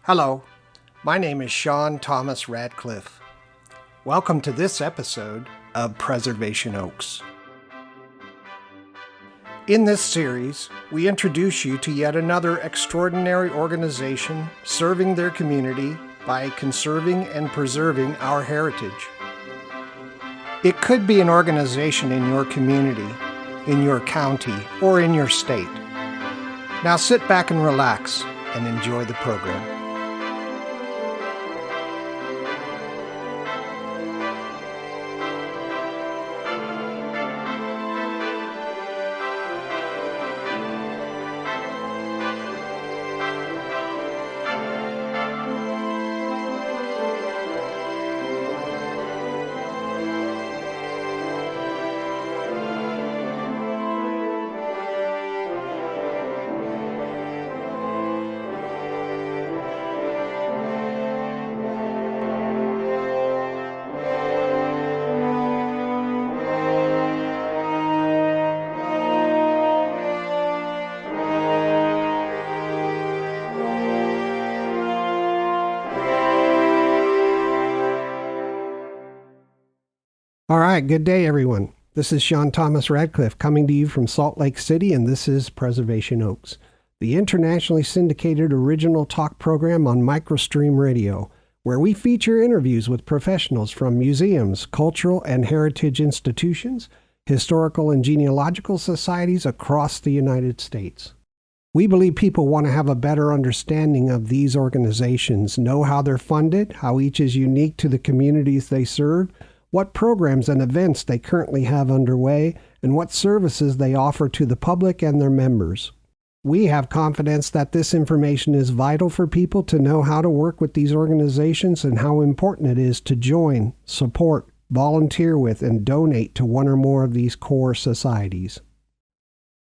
Hello, my name is Sean Thomas Radcliffe. Welcome to this episode of Preservation Oaks. In this series, we introduce you to yet another extraordinary organization serving their community by conserving and preserving our heritage. It could be an organization in your community, in your county, or in your state. Now sit back and relax and enjoy the program. All right, good day, everyone. This is Sean Thomas Radcliffe coming to you from Salt Lake City, and this is Preservation Oaks, the internationally syndicated original talk program on MicroStream Radio, where we feature interviews with professionals from museums, cultural and heritage institutions, historical and genealogical societies across the United States. We believe people want to have a better understanding of these organizations, know how they're funded, how each is unique to the communities they serve, what programs and events they currently have underway, and what services they offer to the public and their members. We have confidence that this information is vital for people to know how to work with these organizations and how important it is to join, support, volunteer with, and donate to one or more of these core societies.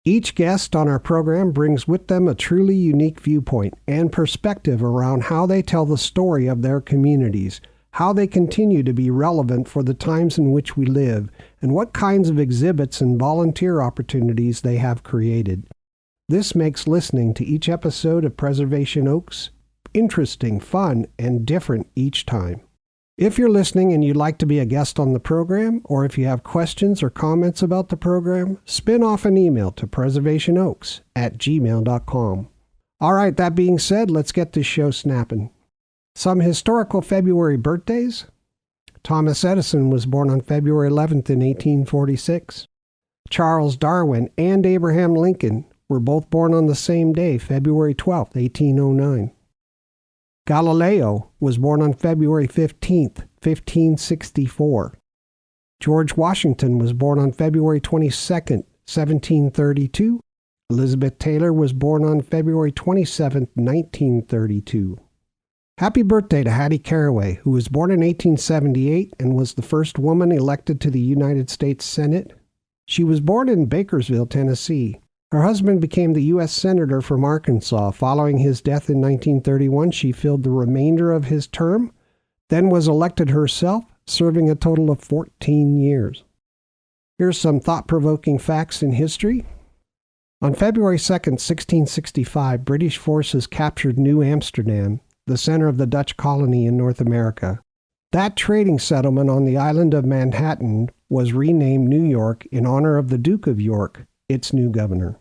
Each guest on our program brings with them a truly unique viewpoint and perspective around how they tell the story of their communities, how they continue to be relevant for the times in which we live, and what kinds of exhibits and volunteer opportunities they have created. This makes listening to each episode of Preservation Oaks interesting, fun, and different each time. If you're listening and you'd like to be a guest on the program, or if you have questions or comments about the program, spin off an email to preservationoaks@gmail.com. All right, that being said, let's get this show snapping. Some historical February birthdays. Thomas Edison was born on February 11th in 1846. Charles Darwin and Abraham Lincoln were both born on the same day, February 12th, 1809. Galileo was born on February 15th, 1564. George Washington was born on February 22nd, 1732. Elizabeth Taylor was born on February 27th, 1932. Happy birthday to Hattie Caraway, who was born in 1878 and was the first woman elected to the United States Senate. She was born in Bakersville, Tennessee. Her husband became the U.S. Senator from Arkansas. Following his death in 1931, she filled the remainder of his term, then was elected herself, serving a total of 14 years. Here's some thought-provoking facts in history. On February 2nd, 1665, British forces captured New Amsterdam, the center of the Dutch colony in North America. That trading settlement on the island of Manhattan was renamed New York in honor of the Duke of York, its new governor.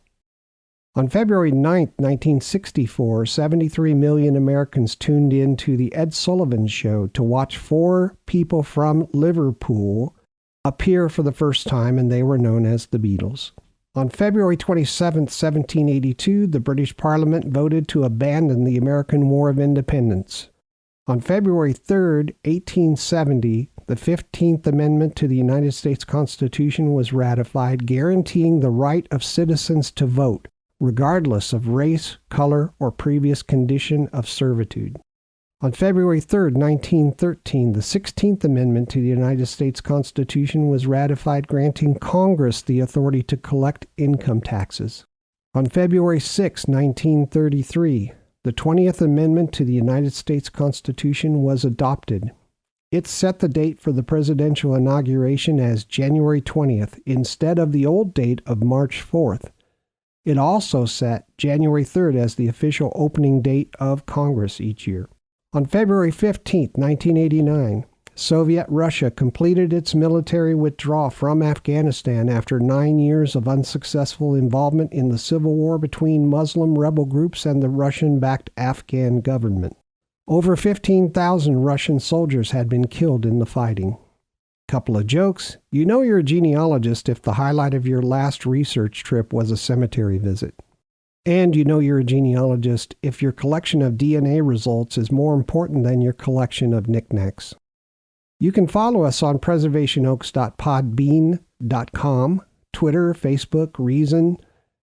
On February 9th, 1964, 73 million Americans tuned in to the Ed Sullivan Show to watch four people from Liverpool appear for the first time, and they were known as the Beatles. On February 27, 1782, the British Parliament voted to abandon the American War of Independence. On February 3, 1870, the 15th Amendment to the United States Constitution was ratified, guaranteeing the right of citizens to vote, regardless of race, color, or previous condition of servitude. On February 3, 1913, the 16th Amendment to the United States Constitution was ratified, granting Congress the authority to collect income taxes. On February 6, 1933, the 20th Amendment to the United States Constitution was adopted. It set the date for the presidential inauguration as January 20th instead of the old date of March 4th. It also set January 3rd as the official opening date of Congress each year. On February 15, 1989, Soviet Russia completed its military withdrawal from Afghanistan after 9 years of unsuccessful involvement in the civil war between Muslim rebel groups and the Russian-backed Afghan government. Over 15,000 Russian soldiers had been killed in the fighting. Couple of jokes. You know you're a genealogist if the highlight of your last research trip was a cemetery visit. And you know you're a genealogist if your collection of DNA results is more important than your collection of knickknacks. You can follow us on preservationoaks.podbean.com, Twitter, Facebook, Reason,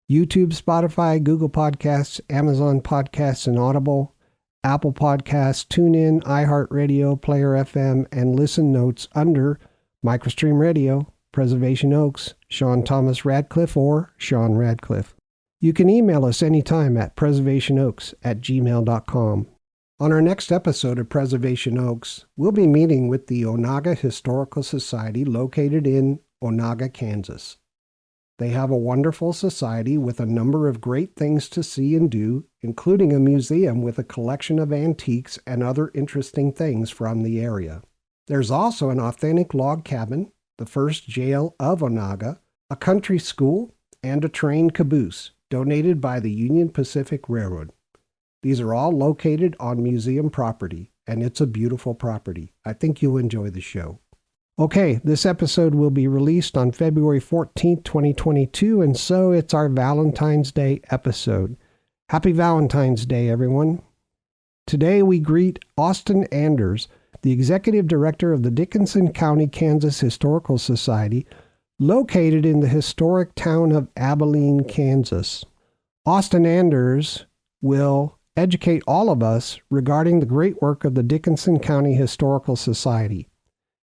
YouTube, Spotify, Google Podcasts, Amazon Podcasts and Audible, Apple Podcasts, TuneIn, iHeartRadio, Player FM, and Listen Notes under Microstream Radio, Preservation Oaks, Sean Thomas Radcliffe, or Sean Radcliffe. You can email us anytime at preservationoaks@gmail.com. On our next episode of Preservation Oaks, we'll be meeting with the Onaga Historical Society located in Onaga, Kansas. They have a wonderful society with a number of great things to see and do, including a museum with a collection of antiques and other interesting things from the area. There's also an authentic log cabin, the first jail of Onaga, a country school, and a train caboose donated by the Union Pacific Railroad. These are all located on museum property, and it's a beautiful property. I think you'll enjoy the show. Okay, this episode will be released on February 14th, 2022, and so it's our Valentine's Day episode. Happy Valentine's Day, everyone. Today we greet Austin Anders, the Executive Director of the Dickinson County, Kansas Historical Society, located in the historic town of Abilene, Kansas. Austin Anders will educate all of us regarding the great work of the Dickinson County Historical Society.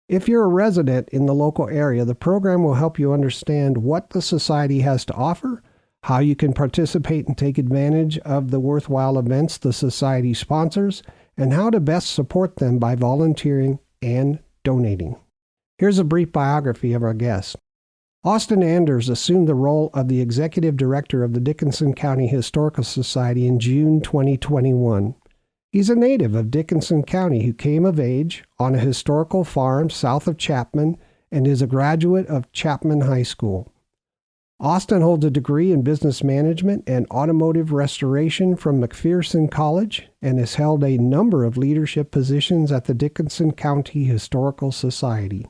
If you're a resident in the local area, the program will help you understand what the society has to offer, how you can participate and take advantage of the worthwhile events the society sponsors, and how to best support them by volunteering and donating. Here's a brief biography of our guest. Austin Anders assumed the role of the Executive Director of the Dickinson County Historical Society in June 2021. He's a native of Dickinson County who came of age on a historical farm south of Chapman and is a graduate of Chapman High School. Austin holds a degree in business management and automotive restoration from McPherson College and has held a number of leadership positions at the Dickinson County Historical Society.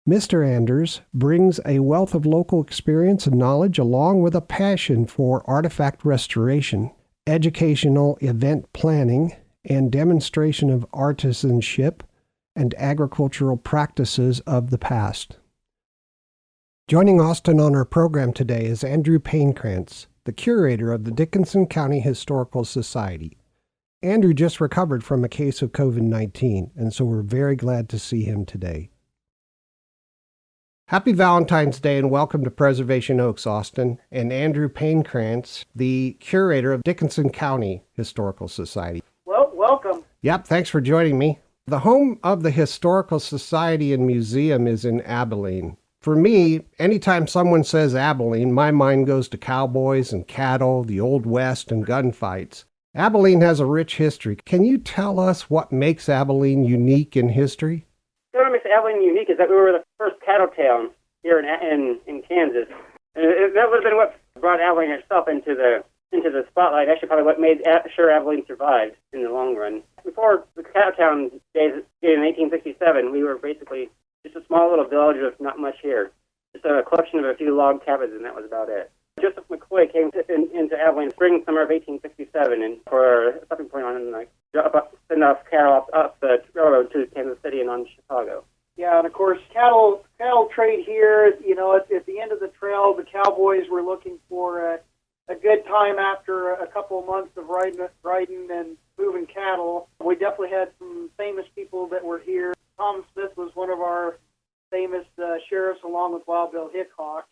Mr. Anders brings a wealth of local experience and knowledge along with a passion for artifact restoration, educational event planning, and demonstration of artisanship and agricultural practices of the past. Joining Austin on our program today is Andrew Paynekrantz, the curator of the Dickinson County Historical Society. Andrew just recovered from a case of COVID-19, and so we're very glad to see him today. Happy Valentine's Day and welcome to Preservation Oaks, Austin, and Andrew Paynekrantz, the curator of Dickinson County Historical Society. Well, welcome. Yep, thanks for joining me. The home of the Historical Society and Museum is in Abilene. For me, anytime someone says Abilene, my mind goes to cowboys and cattle, the Old West, and gunfights. Abilene has a rich history. Can you tell us what makes Abilene unique in history? What makes Abilene unique is that we were the first cattle town here in Kansas. And that would have been what brought Abilene itself into the spotlight. Actually, probably what made sure Abilene survived in the long run. Before the cattle town days in 1867, we were basically just a small little village with not much here. Just a collection of a few log cabins, and that was about it. Joseph McCoy came into Abilene spring, summer of 1867, and for a stopping point on send off cattle up the railroad to Kansas City and on Chicago. Yeah, and of course, cattle trade here. You know, at the end of the trail, the cowboys were looking for a good time after a couple of months of riding and moving cattle. We definitely had some famous people that were here. Tom Smith was one of our famous sheriffs, along with Wild Bill Hickok.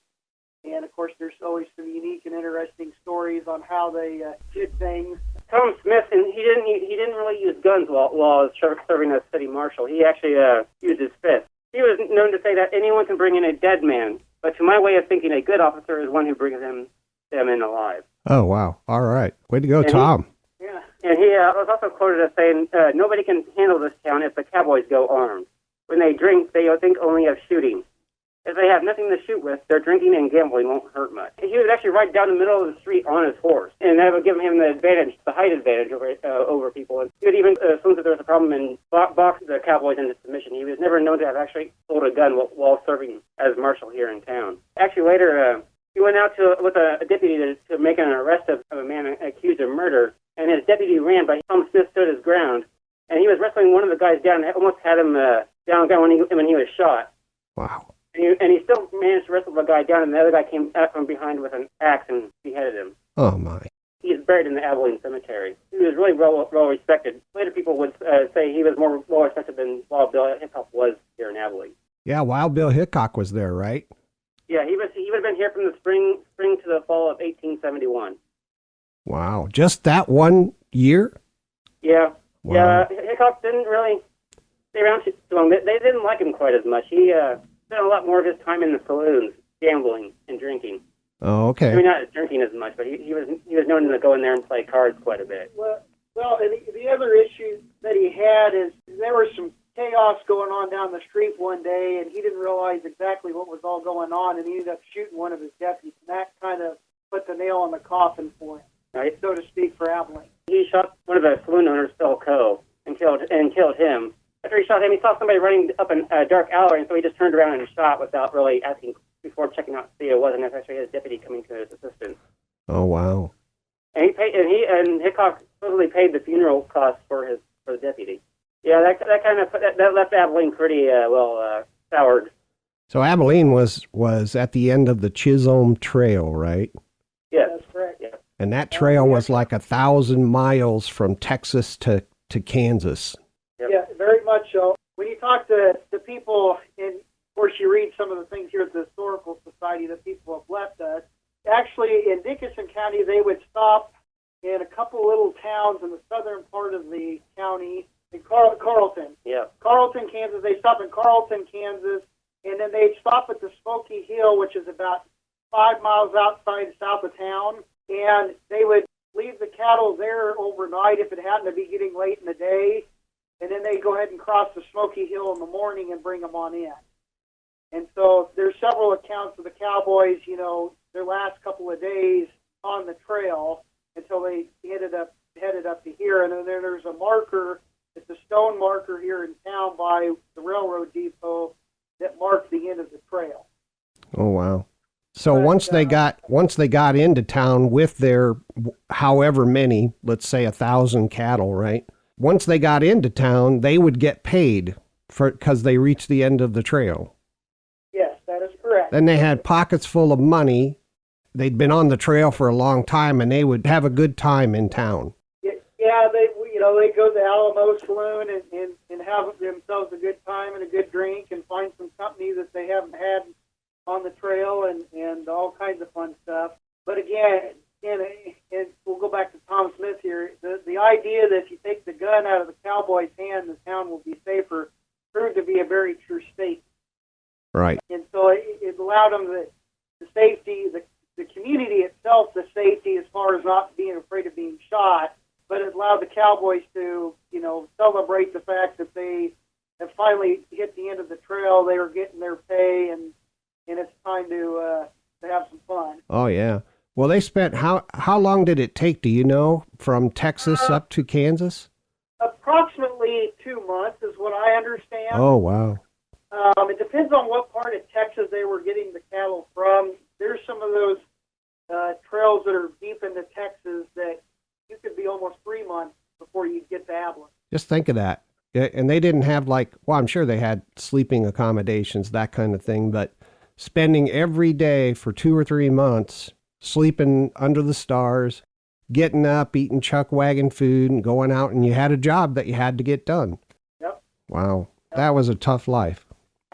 And of course, there's always some unique and interesting stories on how they did things. Tom Smith, and he didn't really use guns while he was serving as city marshal. He actually used his fists. He was known to say that anyone can bring in a dead man, but to my way of thinking, a good officer is one who brings in them in alive. Oh, wow. All right. Way to go, Tom. Yeah. And he was also quoted as saying, nobody can handle this town if the cowboys go armed. When they drink, they think only of shooting. If they have nothing to shoot with, their drinking and gambling won't hurt much. He would actually ride down the middle of the street on his horse, and that would give him the advantage, the height advantage over people. And he would even, as soon as there was a problem, and box the cowboys into submission. He was never known to have actually pulled a gun while serving as marshal here in town. Actually, later, he went out with a deputy to make an arrest of a man accused of murder, and his deputy ran, but Tom Smith stood his ground, and he was wrestling one of the guys down, and almost had him down when he was shot. Wow. And he still managed to wrestle the guy down, and the other guy came out from behind with an axe and beheaded him. Oh, my. He's buried in the Abilene Cemetery. He was really well respected. Later people would say he was more well respected than Wild Bill Hickok was here in Abilene. Yeah, Wild Bill Hickok was there, right? Yeah, he would have been here from the spring to the fall of 1871. Wow. Just that 1 year? Yeah. Wow. Yeah, Hickok didn't really stay around too long. They didn't like him quite as much. He spent a lot more of his time in the saloons, gambling and drinking. Oh, okay. I mean, not drinking as much, but he was known to go in there and play cards quite a bit. Well, and the other issue that he had is there was some chaos going on down the street one day, and he didn't realize exactly what was all going on, and he ended up shooting one of his deputies, and that kind of put the nail in the coffin for him, Right? so to speak, for Abilene. He shot one of the saloon owners, Phil Coe, and killed him. After he shot him, he saw somebody running up a dark alley, and so he just turned around and shot without really asking before checking out to see it wasn't actually his deputy coming to his assistance. Oh, wow. And he Hickok supposedly paid the funeral costs for the deputy. Yeah, that left Abilene pretty soured. So Abilene was at the end of the Chisholm Trail, right? Yeah, That's correct. Yeah. And that trail was like 1,000 miles from Texas to Kansas. Yep. Yeah, very much so. When you talk to people, and of course you read some of the things here at the Historical Society that people have left us, actually in Dickinson County they would stop in a couple little towns in the southern part of the county, in Carlton. Yeah. Carlton, Kansas. They stop in Carlton, Kansas, and then they'd stop at the Smoky Hill, which is about 5 miles outside south of town, and they would leave the cattle there overnight if it happened to be getting late in the day, and then they'd go ahead and cross the Smoky Hill in the morning and bring them on in. And so there's several accounts of the cowboys, their last couple of days on the trail until they headed up to here. And then there's a marker, it's a stone marker here in town by the railroad depot that marked the end of the trail. Oh, wow. So But, once they got into town with their however many, let's say 1,000 cattle, right? Once they got into town, they would get paid because they reached the end of the trail. Yes, that is correct. Then they had pockets full of money. They'd been on the trail for a long time, and they would have a good time in town. Yeah, they go to the Alamo Saloon and have themselves a good time and a good drink and find some company that they haven't had on the trail and all kinds of fun stuff. But again, and we'll go back to Tom Smith here, the idea that if you take the gun out of the cowboy's hand, the town will be safer, proved to be a very true statement. Right. And so it allowed them the safety, the community itself, the safety as far as not being afraid of being shot, but it allowed the cowboys to, celebrate the fact that they have finally hit the end of the trail. They were getting their pay, and it's time to have some fun. Oh, yeah. Well, they spent, how long did it take, do you know, from Texas up to Kansas? Approximately 2 months is what I understand. Oh, wow. It depends on what part of Texas they were getting the cattle from. There's some of those trails that are deep into Texas that you could be almost 3 months before you get to Abilene. Just think of that. And they didn't have I'm sure they had sleeping accommodations, that kind of thing, but spending every day for 2 or 3 months sleeping under the stars, getting up, eating chuck wagon food, and going out, and you had a job that you had to get done. Yep. Wow. That was a tough life.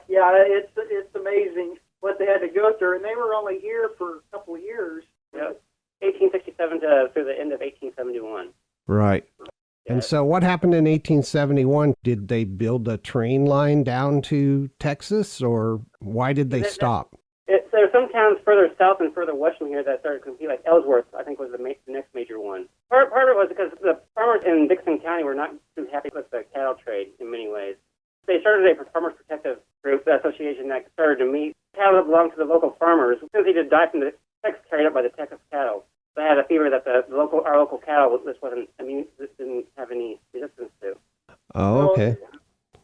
Yeah, it's amazing what they had to go through, and they were only here for a couple of years. Yep. 1867 through the end of 1871. Right. Yeah. And so what happened in 1871? Did they build a train line down to Texas, or why did they stop? So there are some towns further south and further west from here that started to compete, like Ellsworth, I think, was the next major one. Part of it was because the farmers in Dickinson County were not too happy with the cattle trade in many ways. They started a farmers protective group, the association that started to meet cattle that belonged to the local farmers. Since he did die from the Texas carried up by the Texas cattle, they had a fever that our local cattle this didn't have any resistance to. Oh, okay.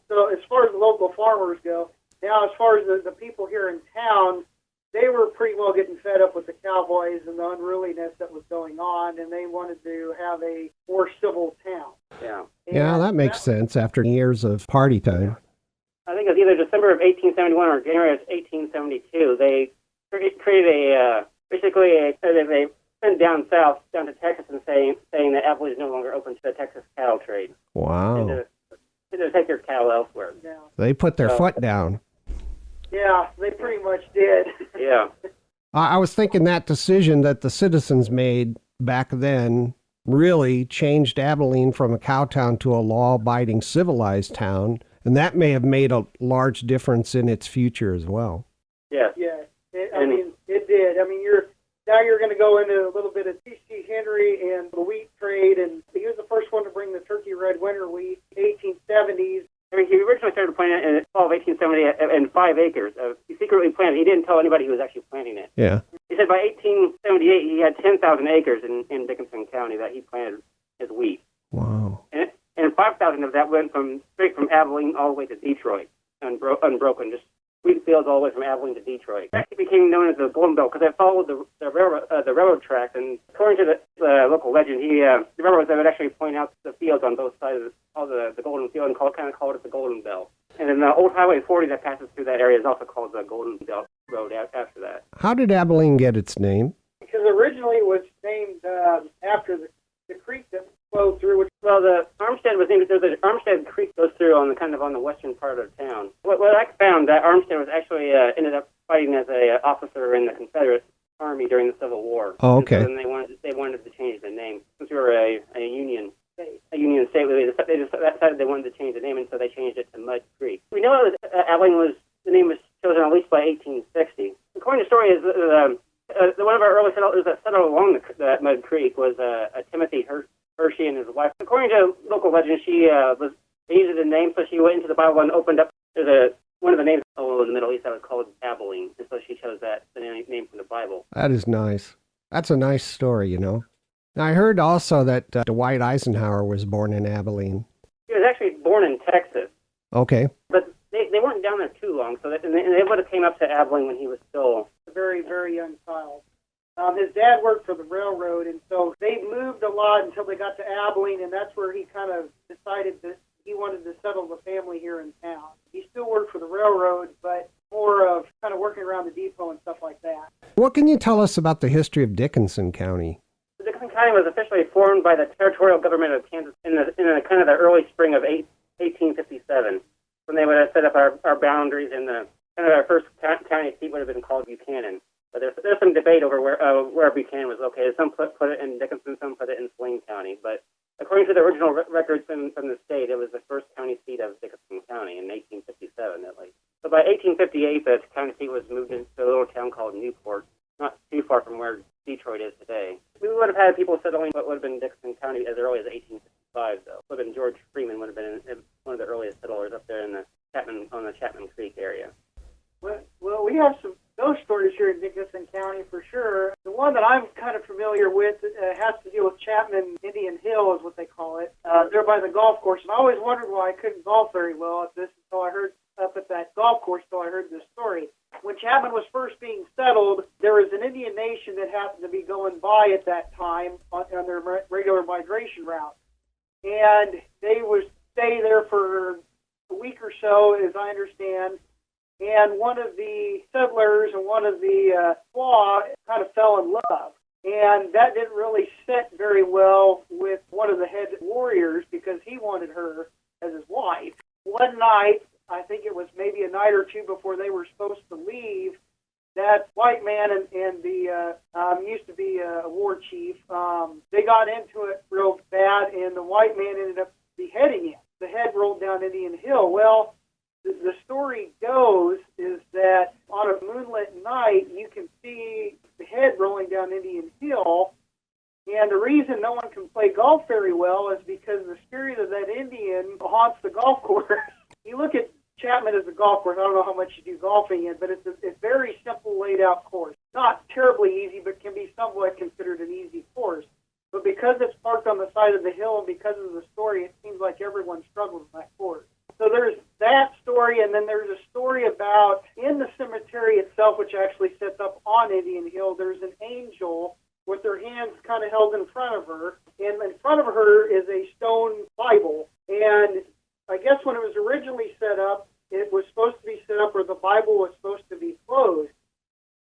So as far as the local farmers go, now as far as the people here in town, they were pretty well getting fed up with the cowboys and the unruliness that was going on, and they wanted to have a more civil town. Yeah. Yeah, that makes sense after years of party time. I think it was either December of 1871 or January of 1872. They created they went down south, down to Texas, and saying that Abilene is no longer open to the Texas cattle trade. Wow. And to take their cattle elsewhere. Yeah. They put their foot down. Yeah, they pretty much did. Yeah. I was thinking that decision that the citizens made back then really changed Abilene from a cow town to a law-abiding, civilized town, and that may have made a large difference in its future as well. Yes. Yeah, it did. I mean, you're going to go into a little bit of T.C. Henry and the wheat trade, and he was the first one to bring the turkey red winter wheat, 1870s. I mean, he originally started planting in the fall of 1870 in 5 acres. He secretly planted. He didn't tell anybody he was actually planting it. Yeah. He said by 1878 he had 10,000 acres in Dickinson County that he planted as wheat. Wow. And 5,000 of that went straight from Abilene all the way to Detroit, unbroken, just wheat fields all the way from Abilene to Detroit. It actually became known as the Golden Belt because it followed the railroad tracks. And according to the local legend, the railroads would actually point out the fields on both sides of all the Golden Field and called it the Golden Belt. And then the old Highway 40 that passes through that area is also called the Golden Belt Road after that. How did Abilene get its name? Because originally it was named after the creek that flowed through. Well, the Armstead was named. The Armstead Creek goes through on the western part of town. What I found, that Armstead was actually ended up fighting as a officer in the Confederate Army during the Civil War. Oh, okay. And so then they wanted to change the name since we were a Union state. They decided they wanted to change the name, and so they changed it to Mud Creek. We know that Abilene the name was chosen at least by 1860. According to story, is one of our early settlers that settled along that Mud Creek was a Timothy Hershey and his wife. According to local legend, they used the name, so she went into the Bible and opened up. There's one of the names in the Middle East that was called Abilene, and so she chose the name from the Bible. That is nice. That's a nice story, you know. Now, I heard also that Dwight Eisenhower was born in Abilene. He was actually born in Texas. Okay. But they weren't down there too long, so they would have came up to Abilene when he was still a very, very young child. His dad worked for the railroad, and so they moved a lot until they got to Abilene, and that's where he kind of decided that he wanted to settle the family here in town. He still worked for the railroad, but more of kind of working around the depot and stuff like that. What can you tell us about the history of Dickinson County? Dickinson County was officially formed by the territorial government of Kansas in the kind of the early spring of 1857, when they would have set up our boundaries, and our first county seat would have been called Buchanan. But there's some debate over where Buchanan was located. Some put it in Dickinson, some put it in Swain County. But according to the original records from the state, it was the first county seat of Dickinson County in 1857 at least. So by 1858, the county seat was moved into a little town called Newport, not too far from where Detroit is today. We would have had people settling what would have been Dickinson County as early as 1855, though. Would have been George Freeman would have been one of the earliest settlers up there on the Chapman Creek area. Well, we have some ghost stories here in Dickinson County for sure. The one that I'm kind of familiar with has to deal with Chapman Indian Hill, is what they call it. They're by the golf course, and I always wondered why I couldn't golf very well at this until I heard up at that golf course until I heard this story. When Chapman was first being settled, there was an Indian nation that happened to be going by at that time on their regular migration route, and they would stay there for a week or so, as I understand. And one of the settlers and one of the squaw kind of fell in love. And that didn't really sit very well with one of the head warriors because he wanted her as his wife. One night, I think it was maybe a night or two before they were supposed to leave, that white man and the used to be a war chief, they got into it real bad, and the white man ended up beheading him. The head rolled down Indian Hill. Well, The story goes is that on a moonlit night, you can see the head rolling down Indian Hill. And the reason no one can play golf very well is because the spirit of that Indian haunts the golf course. You look at Chapman as a golf course. I don't know how much you do golfing in, but it's a very simple laid out course. Not terribly easy, but can be somewhat considered an easy course. But because it's parked on the side of the hill and because of the story, it seems like everyone struggles in that course. So there's that story, and then there's a story about in the cemetery itself, which actually sits up on Indian Hill, there's an angel with her hands kind of held in front of her, and in front of her is a stone Bible. And I guess when it was originally set up, it was supposed to be set up where the Bible was supposed to be closed.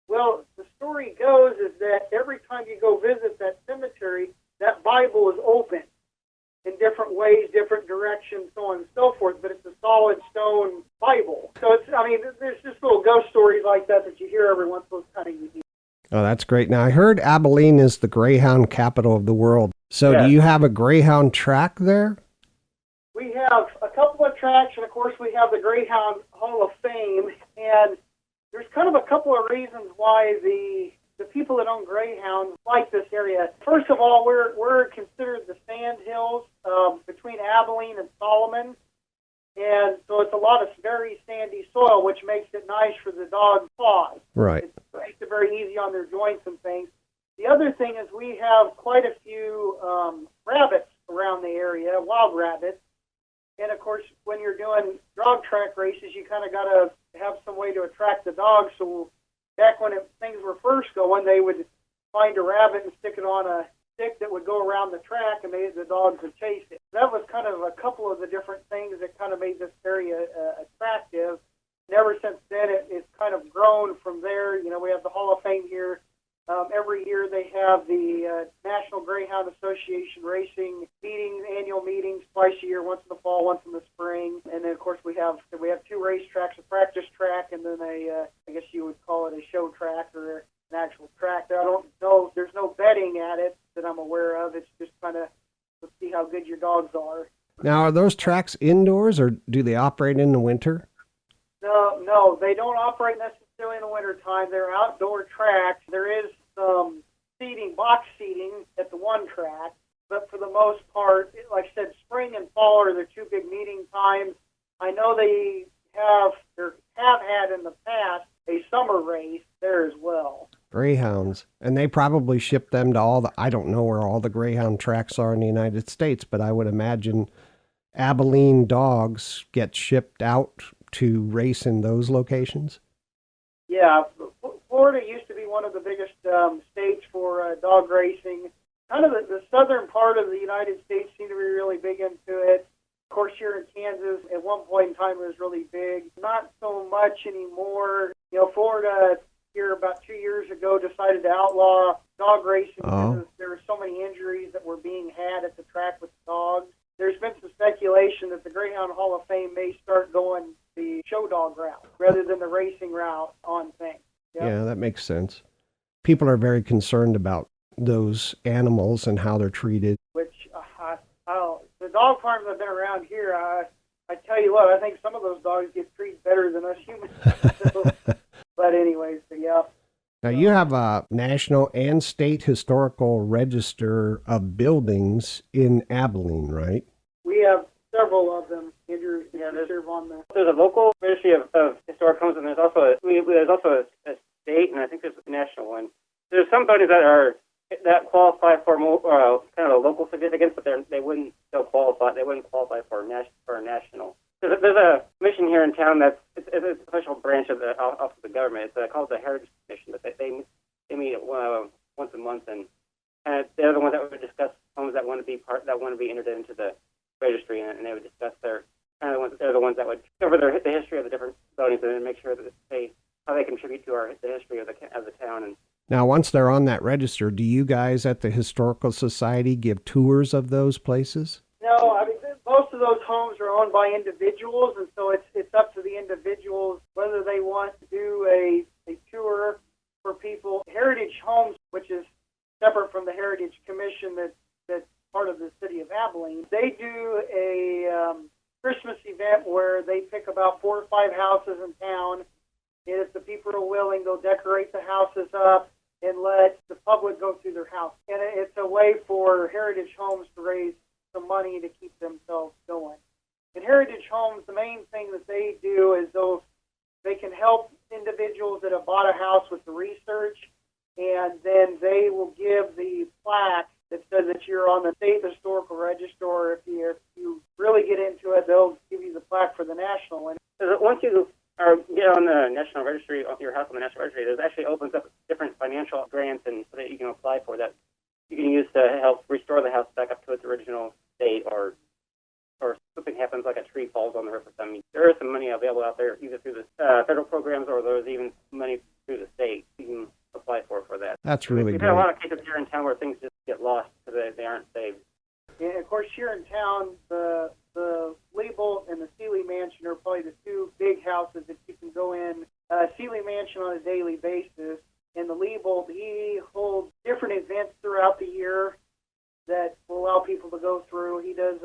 Well, the story goes is that every time you go visit that cemetery, that Bible is open in different ways, different directions, so on and so forth, but it's a solid stone Bible. So it's, I mean, there's just little ghost stories like that you hear every once in a while. Kind of unique. Oh, that's great. Now, I heard Abilene is the Greyhound capital of the world. So Yeah. do you have a Greyhound track there? We have a couple of tracks, and of course we have the Greyhound Hall of Fame, and there's kind of a couple of reasons why the people that own Greyhounds like this area. First of all, we're considered the sand hills between Abilene and Solomon, and so it's a lot of very sandy soil, which makes it nice for the dog's paws. Right. It makes it very easy on their joints and things. The other thing is we have quite a few rabbits around the area, wild rabbits. And, of course, when you're doing dog track races, you kind of got to have some way to attract the dogs. So back when things were first going, they would find a rabbit and stick it on a stick that would go around the track, and the dogs would chase it. That was kind of a couple of the different things that kind of made this area attractive. And ever since then, it's kind of grown from there. You know, we have the Hall of Fame here. Every year they have the National Greyhound Association racing meetings, annual meetings, twice a year, once in the fall, once in the spring. And then, of course, we have two race tracks, a practice track, and then I guess you would call it a show track or an actual track. I don't know. There's no betting at it that I'm aware of. It's just kind of to see how good your dogs are. Now, are those tracks indoors, or do they operate in the winter? No, they don't operate necessarily in the wintertime. They're outdoor tracks. There is some seating, box seating at the one track, but for the most part, like I said, spring and fall are their two big meeting times. I know they have had in the past a summer race there as well. Greyhounds. And they probably ship them to I don't know where all the Greyhound tracks are in the United States, but I would imagine Abilene dogs get shipped out to race in those locations? Yeah, Florida used to be one of the biggest states for dog racing. Kind of the southern part of the United States seemed to be really big into it. Of course, here in Kansas, at one point in time, it was really big. Not so much anymore. You know, Florida here about 2 years ago decided to outlaw dog racing because there were so many injuries that were being had at the track with dogs. There's been some speculation that the Greyhound Hall of Fame may start going the show dog route rather than the racing route on things. Yep. Yeah, that makes sense. People are very concerned about those animals and how they're treated. Which, the dog farms that have been around here, I tell you what, I think some of those dogs get treated better than us humans. But anyways, yeah. Now, you have a national and state historical register of buildings in Abilene, right? We have several of them. Andrew, serve on the. There's a local registry of historic homes, and there's also a state, and I think there's a national one. There's some buildings that qualify for kind of a local significance, but they wouldn't still qualify. They wouldn't qualify for a national. There's a commission here in town that's it's an official branch of the office of the government. It's called the Heritage Commission, but they meet once a month, and they're the ones that would discuss homes that want to be entered into the registry, and they would discuss they're the ones that would cover the history of the different buildings and then make sure that how they contribute to the history of the town. And now, once they're on that register, do you guys at the Historical Society give tours of those places? No, I mean, most of those homes are owned by individuals, and so it's up to the individuals whether they want to do a tour for people. Heritage Homes, which is separate from the Heritage Commission that's part of the city of Abilene, they do a Christmas event where they pick about 4 or 5 houses in town. And if the people are willing, they'll decorate the houses up and let the public go through their house. And it's a way for Heritage Homes to raise some money to keep themselves going. In Heritage Homes, the main thing that they do is they can help individuals that have bought a house with the research, and then they will give the plaque that says that you're on the State Historical Register, or if you really get into it, they'll give you the plaque for the national one. So once you get on the National Registry, your house on the National Registry, it actually opens up different financial grants and so that you can apply for that you can use to help restore the house back up to its original state, or something happens like a tree falls on the roof or something. There is some money available out there, either through the federal programs or there's even money through the state. You can apply for that. That's really We've great. had a lot of cases here in town where things just get lost because they aren't saved. And of course, here in town, the Leibolt and the Seeley Mansion are probably the 2 big houses that you can go in. Seeley Mansion on a daily basis, and the Leibolt, he holds different events throughout the year that will allow people to go through. He does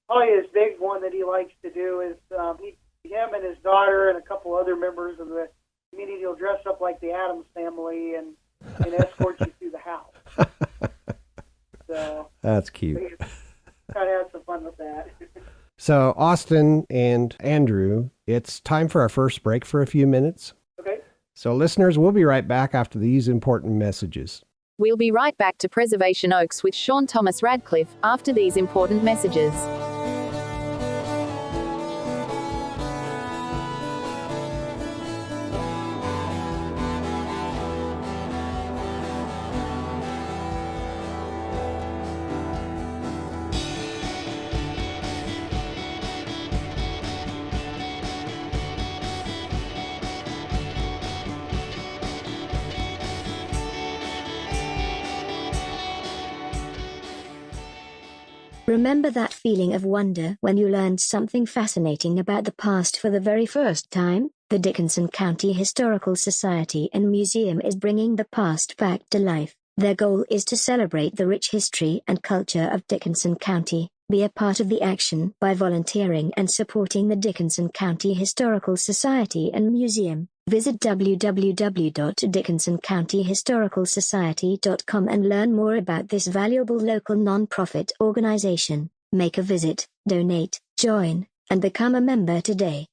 probably his big one that he likes to do is him and his daughter and a couple other members of the community will dress up like the Addams family and escort you through the house. So That's cute. Try to have some fun with that. So, Austin and Andrew, it's time for our first break for a few minutes. Okay. So, listeners, we'll be right back after these important messages. We'll be right back to Preservation Oaks with Sean Thomas Radcliffe after these important messages. Remember that feeling of wonder when you learned something fascinating about the past for the very first time? The Dickinson County Historical Society and Museum is bringing the past back to life. Their goal is to celebrate the rich history and culture of Dickinson County. Be a part of the action by volunteering and supporting the Dickinson County Historical Society and Museum. Visit www.dickinsoncountyhistoricalsociety.com and learn more about this valuable local nonprofit organization. Make a visit, donate, join, and become a member today.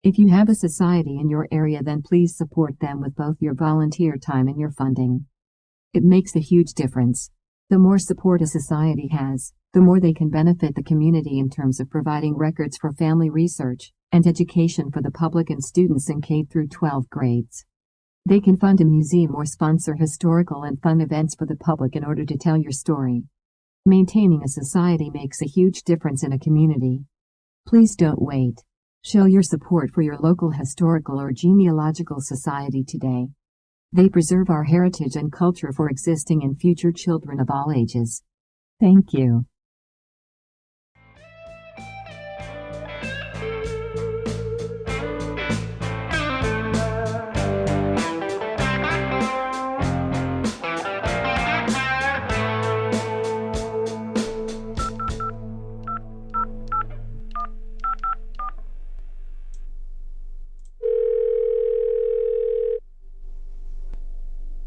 If you have a society in your area, then please support them with both your volunteer time and your funding. It makes a huge difference. The more support a society has, the more they can benefit the community in terms of providing records for family research and education for the public and students in K through 12 grades. They can fund a museum or sponsor historical and fun events for the public in order to tell your story. Maintaining a society makes a huge difference in a community. Please don't wait. Show your support for your local historical or genealogical society today. They preserve our heritage and culture for existing and future children of all ages. Thank you.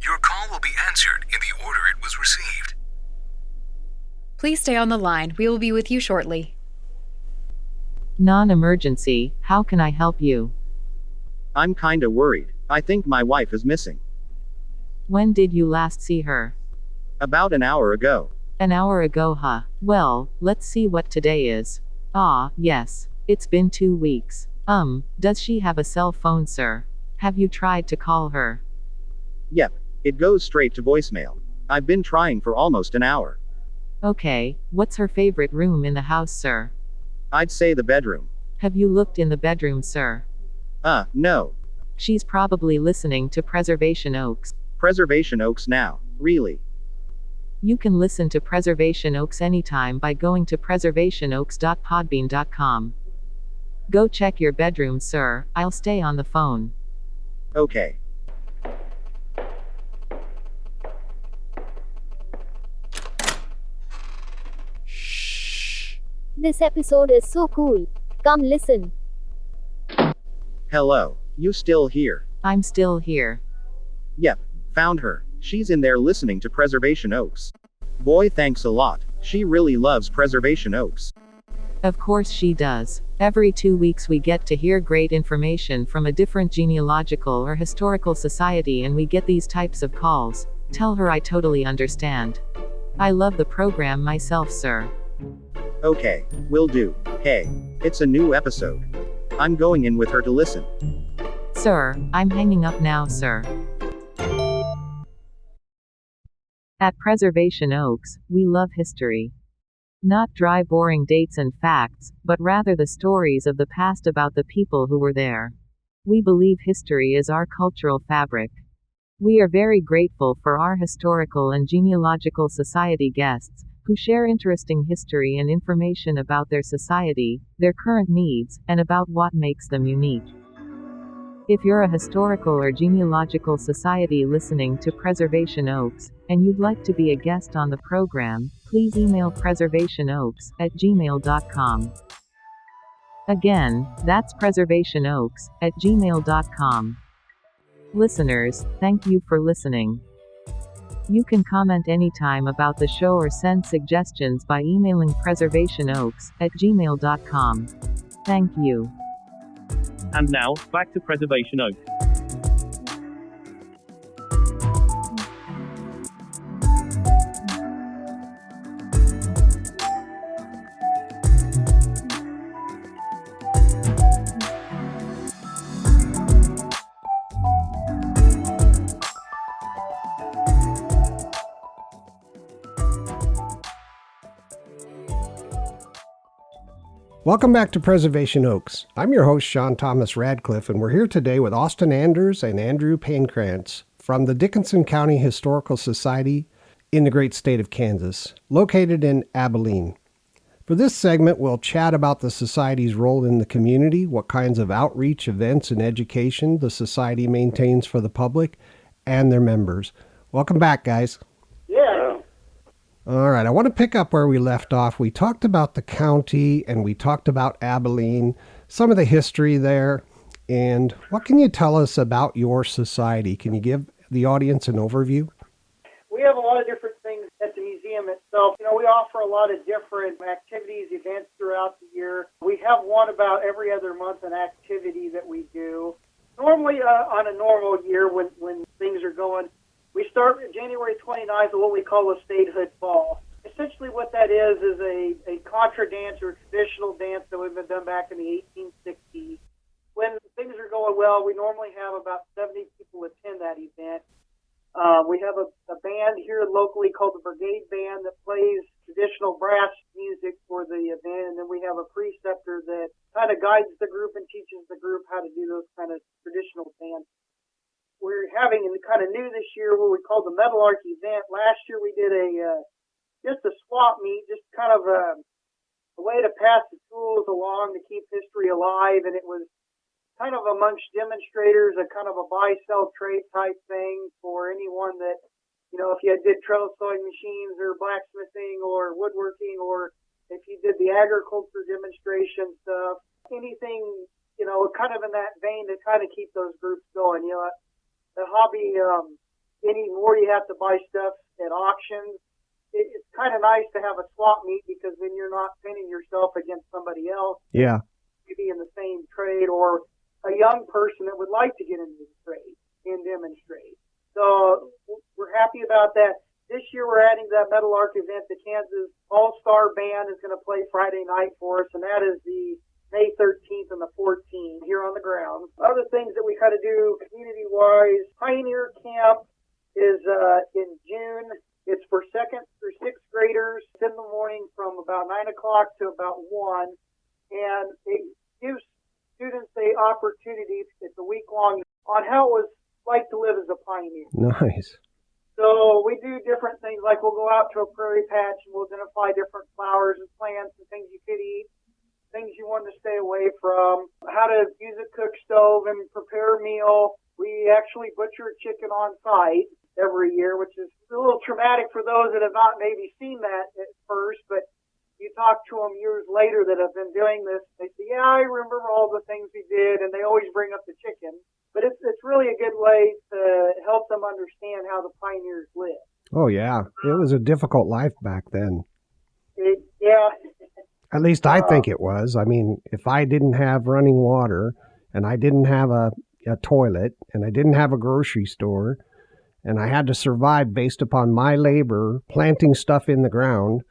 Your call will be answered in the order it was received. Please stay on the line. We will be with you shortly. Non-emergency, how can I help you? I'm kinda worried. I think my wife is missing. When did you last see her? About an hour ago. An hour ago, huh? Well, let's see what today is. Ah, yes. It's been 2 weeks. Does she have a cell phone, sir? Have you tried to call her? Yep. It goes straight to voicemail. I've been trying for almost an hour. Okay, what's her favorite room in the house, sir? I'd say the bedroom. Have you looked in the bedroom, sir? No. She's probably listening to Preservation Oaks. Preservation Oaks now. Really? You can listen to Preservation Oaks anytime by going to preservationoaks.podbean.com. Go check your bedroom, sir. I'll stay on the phone. Okay. This episode is so cool. Come listen. Hello. You still here? I'm still here. Yep. Found her. She's in there listening to Preservation Oaks. Boy, thanks a lot. She really loves Preservation Oaks. Of course she does. Every 2 weeks we get to hear great information from a different genealogical or historical society, and we get these types of calls. Tell her I totally understand. I love the program myself, sir. Okay. Will do. Hey. It's a new episode. I'm going in with her to listen. Sir, I'm hanging up now, sir. At Preservation Oaks, we love history. Not dry, boring dates and facts, but rather the stories of the past about the people who were there. We believe history is our cultural fabric. We are very grateful for our historical and genealogical society guests, who share interesting history and information about their society, their current needs, and about what makes them unique. If you're a historical or genealogical society listening to Preservation Oaks, and you'd like to be a guest on the program, please email preservationoaks@gmail.com. Again, that's preservationoaks@gmail.com. Listeners, thank you for listening. You can comment anytime about the show or send suggestions by emailing preservationoaks@gmail.com. Thank you. And now, back to Preservation Oaks. Welcome back to Preservation Oaks. I'm your host, Sean Thomas Radcliffe, and we're here today with Austin Anders and Andrew Paynekrantz from the Dickinson County Historical Society in the great state of Kansas, located in Abilene. For this segment, we'll chat about the Society's role in the community, what kinds of outreach, events, and education the Society maintains for the public and their members. Welcome back, guys. Yeah. All right, I want to pick up where we left off. We talked about the county and we talked about Abilene, some of the history there. And what can you tell us about your society? Can you give the audience an overview? We have a lot of different things at the museum itself. You know, we offer a lot of different activities, events throughout the year. We have one about every other month, an activity that we do. Normally on a normal year when things are going, we start January 29th with what we call a statehood ball. Essentially what that is a contra dance or traditional dance that we've been done back in the 1860s. When things are going well, we normally have about 70 people attend that event. We have a band here locally called the Brigade Band that plays traditional brass music for the event, and then we have a preceptor that kind of guides the group and teaches the group how to do those kind of traditional dances. We're having kind of new this year what we call the Metal Arc event. Last year we did just a swap meet, just kind of a way to pass the tools along to keep history alive, and it was kind of amongst demonstrators, a kind of a buy-sell trade type thing for anyone that, you know, if you did trail sewing machines or blacksmithing or woodworking, or if you did the agriculture demonstration stuff, anything, you know, kind of in that vein to kind of keep those groups going. You know, the hobby, anymore you have to buy stuff at auctions. It's kind of nice to have a swap meet because then you're not pinning yourself against somebody else. Yeah. Maybe in the same trade, or a young person that would like to get into the trade and demonstrate. So we're happy about that. This year we're adding that Metal Arc event. The Kansas All-Star Band is going to play Friday night for us, and that is the May 13th and the 14th here on the grounds. Other things that we kind of do community-wise, Pioneer Camp is in June. It's for 2nd through 6th graders. It's in the morning from about 9 o'clock to about 1. And it gives students the opportunity, it's a week-long, on how it was like to live as a pioneer. Nice. So we do different things, like we'll go out to a prairie patch and we'll identify different flowers and plants and things you could eat, things you want to stay away from, how to use a cook stove and prepare a meal. We actually butcher a chicken on site every year, which is a little traumatic for those that have not maybe seen that at first, but you talk to them years later that have been doing this, they say, yeah, I remember all the things we did, and they always bring up the chicken. But it's really a good way to help them understand how the pioneers lived. Oh, yeah. It was a difficult life back then. Yeah. At least I think it was. I mean, if I didn't have running water, and I didn't have a toilet, and I didn't have a grocery store, and I had to survive based upon my labor planting stuff in the ground.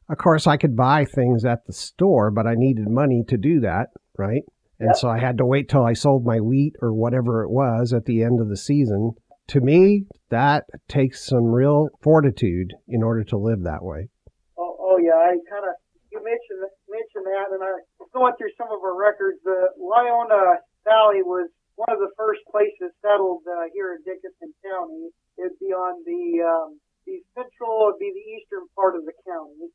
Of course, I could buy things at the store, but I needed money to do that, right? And so I had to wait till I sold my wheat or whatever it was at the end of the season. To me, that takes some real fortitude in order to live that way. Oh yeah, you mentioned that, and I was going through some of our records. Lyona Valley was one of the first places settled here in Dickinson County. It'd be on the central, it'd be the eastern part of the county.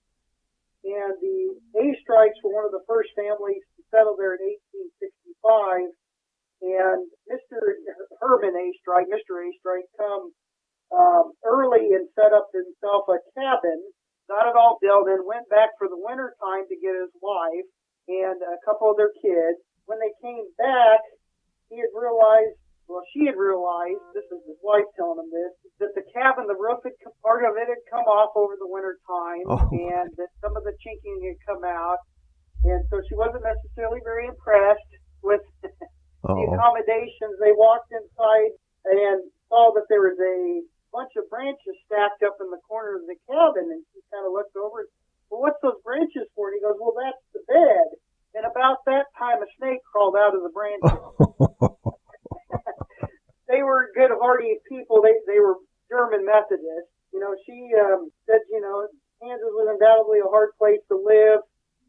And the A-Strikes were one of the first families to settle there in 1865. And Mr. Herman A-Strike, Mr. A-Strike, come early and set up himself a cabin, got it all built, and went back for the winter time to get his wife and a couple of their kids. When they came back, she had realized, this is his wife telling him this, that the cabin, the roof, part of it had come off over the winter time, and that some of the chinking had come out. And so she wasn't necessarily very impressed with the accommodations. They walked inside and saw that there was a bunch of branches stacked up in the corner of the cabin, and she kind of looked over, well, what's those branches for? And he goes, well, that's the bed. And about that time, a snake crawled out of the branches. They were good, hardy people. They were German Methodists. She said, Kansas was undoubtedly a hard place to live,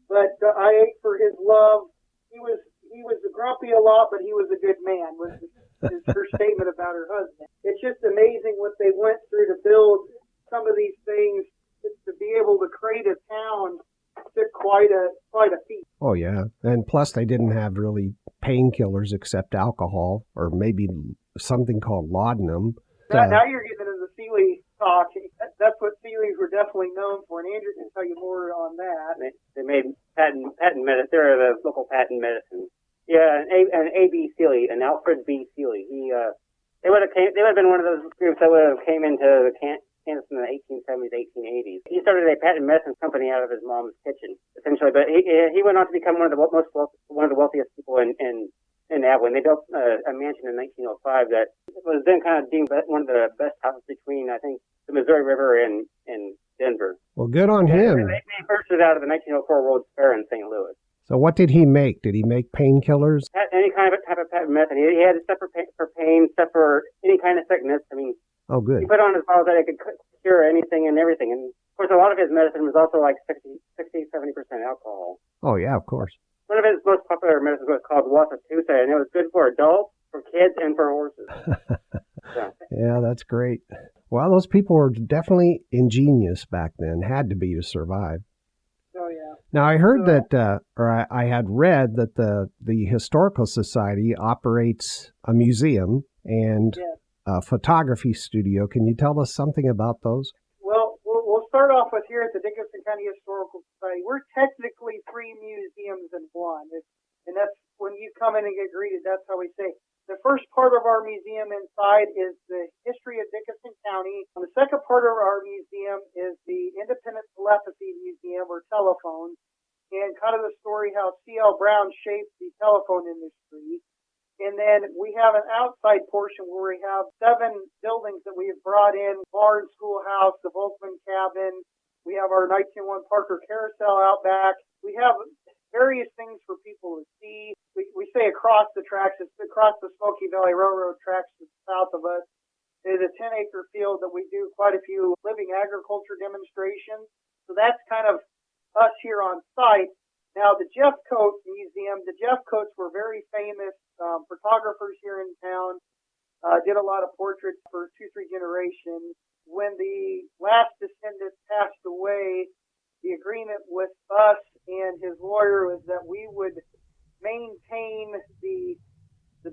but I ate for his love. He was grumpy a lot, but he was a good man, was her statement about her husband. It's just amazing what they went through to build some of these things. To be able to create a town took quite a feat. Oh, yeah. And plus, they didn't have really painkillers except alcohol, or maybe something called laudanum. Now you're getting into the Sealy talk. That's what Sealy's were definitely known for, and Andrew can tell you more on that. They made patent medicine. They're the local patent medicine. Yeah, an A.B. Sealy, an Alfred B. Sealy. They would have been one of those groups that would have came into Kansas in the 1870s, 1880s. He started a patent medicine company out of his mom's kitchen, essentially. But he went on to become one of the wealthiest people in Abilene. They built a mansion in 1905 that was then kind of deemed one of the best houses between, I think, the Missouri River and Denver. Well, good on him. They purchased it out of the 1904 World's Fair in St. Louis. So what did he make? Did he make painkillers? Any kind of type of patent medicine. He had stuff for pain, stuff for any kind of sickness. I mean, oh, good. He put on his bottles that it could cure anything and everything. And, of course, a lot of his medicine was also like 60, 70% alcohol. Oh, yeah, of course. One of his most popular medicines was called Wasatusa, and it was good for adults, for kids, and for horses. Yeah, that's great. Well, those people were definitely ingenious back then, had to be to survive. Oh, yeah. Now, I heard that, I had read that the Historical Society operates a museum and a photography studio. Can you tell us something about those? Well, we'll start off with here at the Dickinson County Historical Society. We're technically 3 museums in one. And that's when you come in and get greeted, that's how we say. The first part of our museum inside is the history of Dickinson County. The second part of our museum is the Independent Telepathy Museum, or telephone, and kind of the story how C.L. Brown shaped the telephone industry. And then we have an outside portion where we have 7 buildings that we have brought in: barn, schoolhouse, the Volkman cabin. We have our 1901 Parker carousel out back. We have various things for people to see. We say across the tracks, it's across the Smoky Valley Railroad tracks to the south of us. It is a 10-acre field that we do quite a few living agriculture demonstrations. So that's kind of us here on site. Now, the Jeffcoat Museum, the Jeffcoats were very famous photographers here in town, did a lot of portraits for 2-3 generations. When the last descendant passed away, the agreement with us and his lawyer was that we would maintain the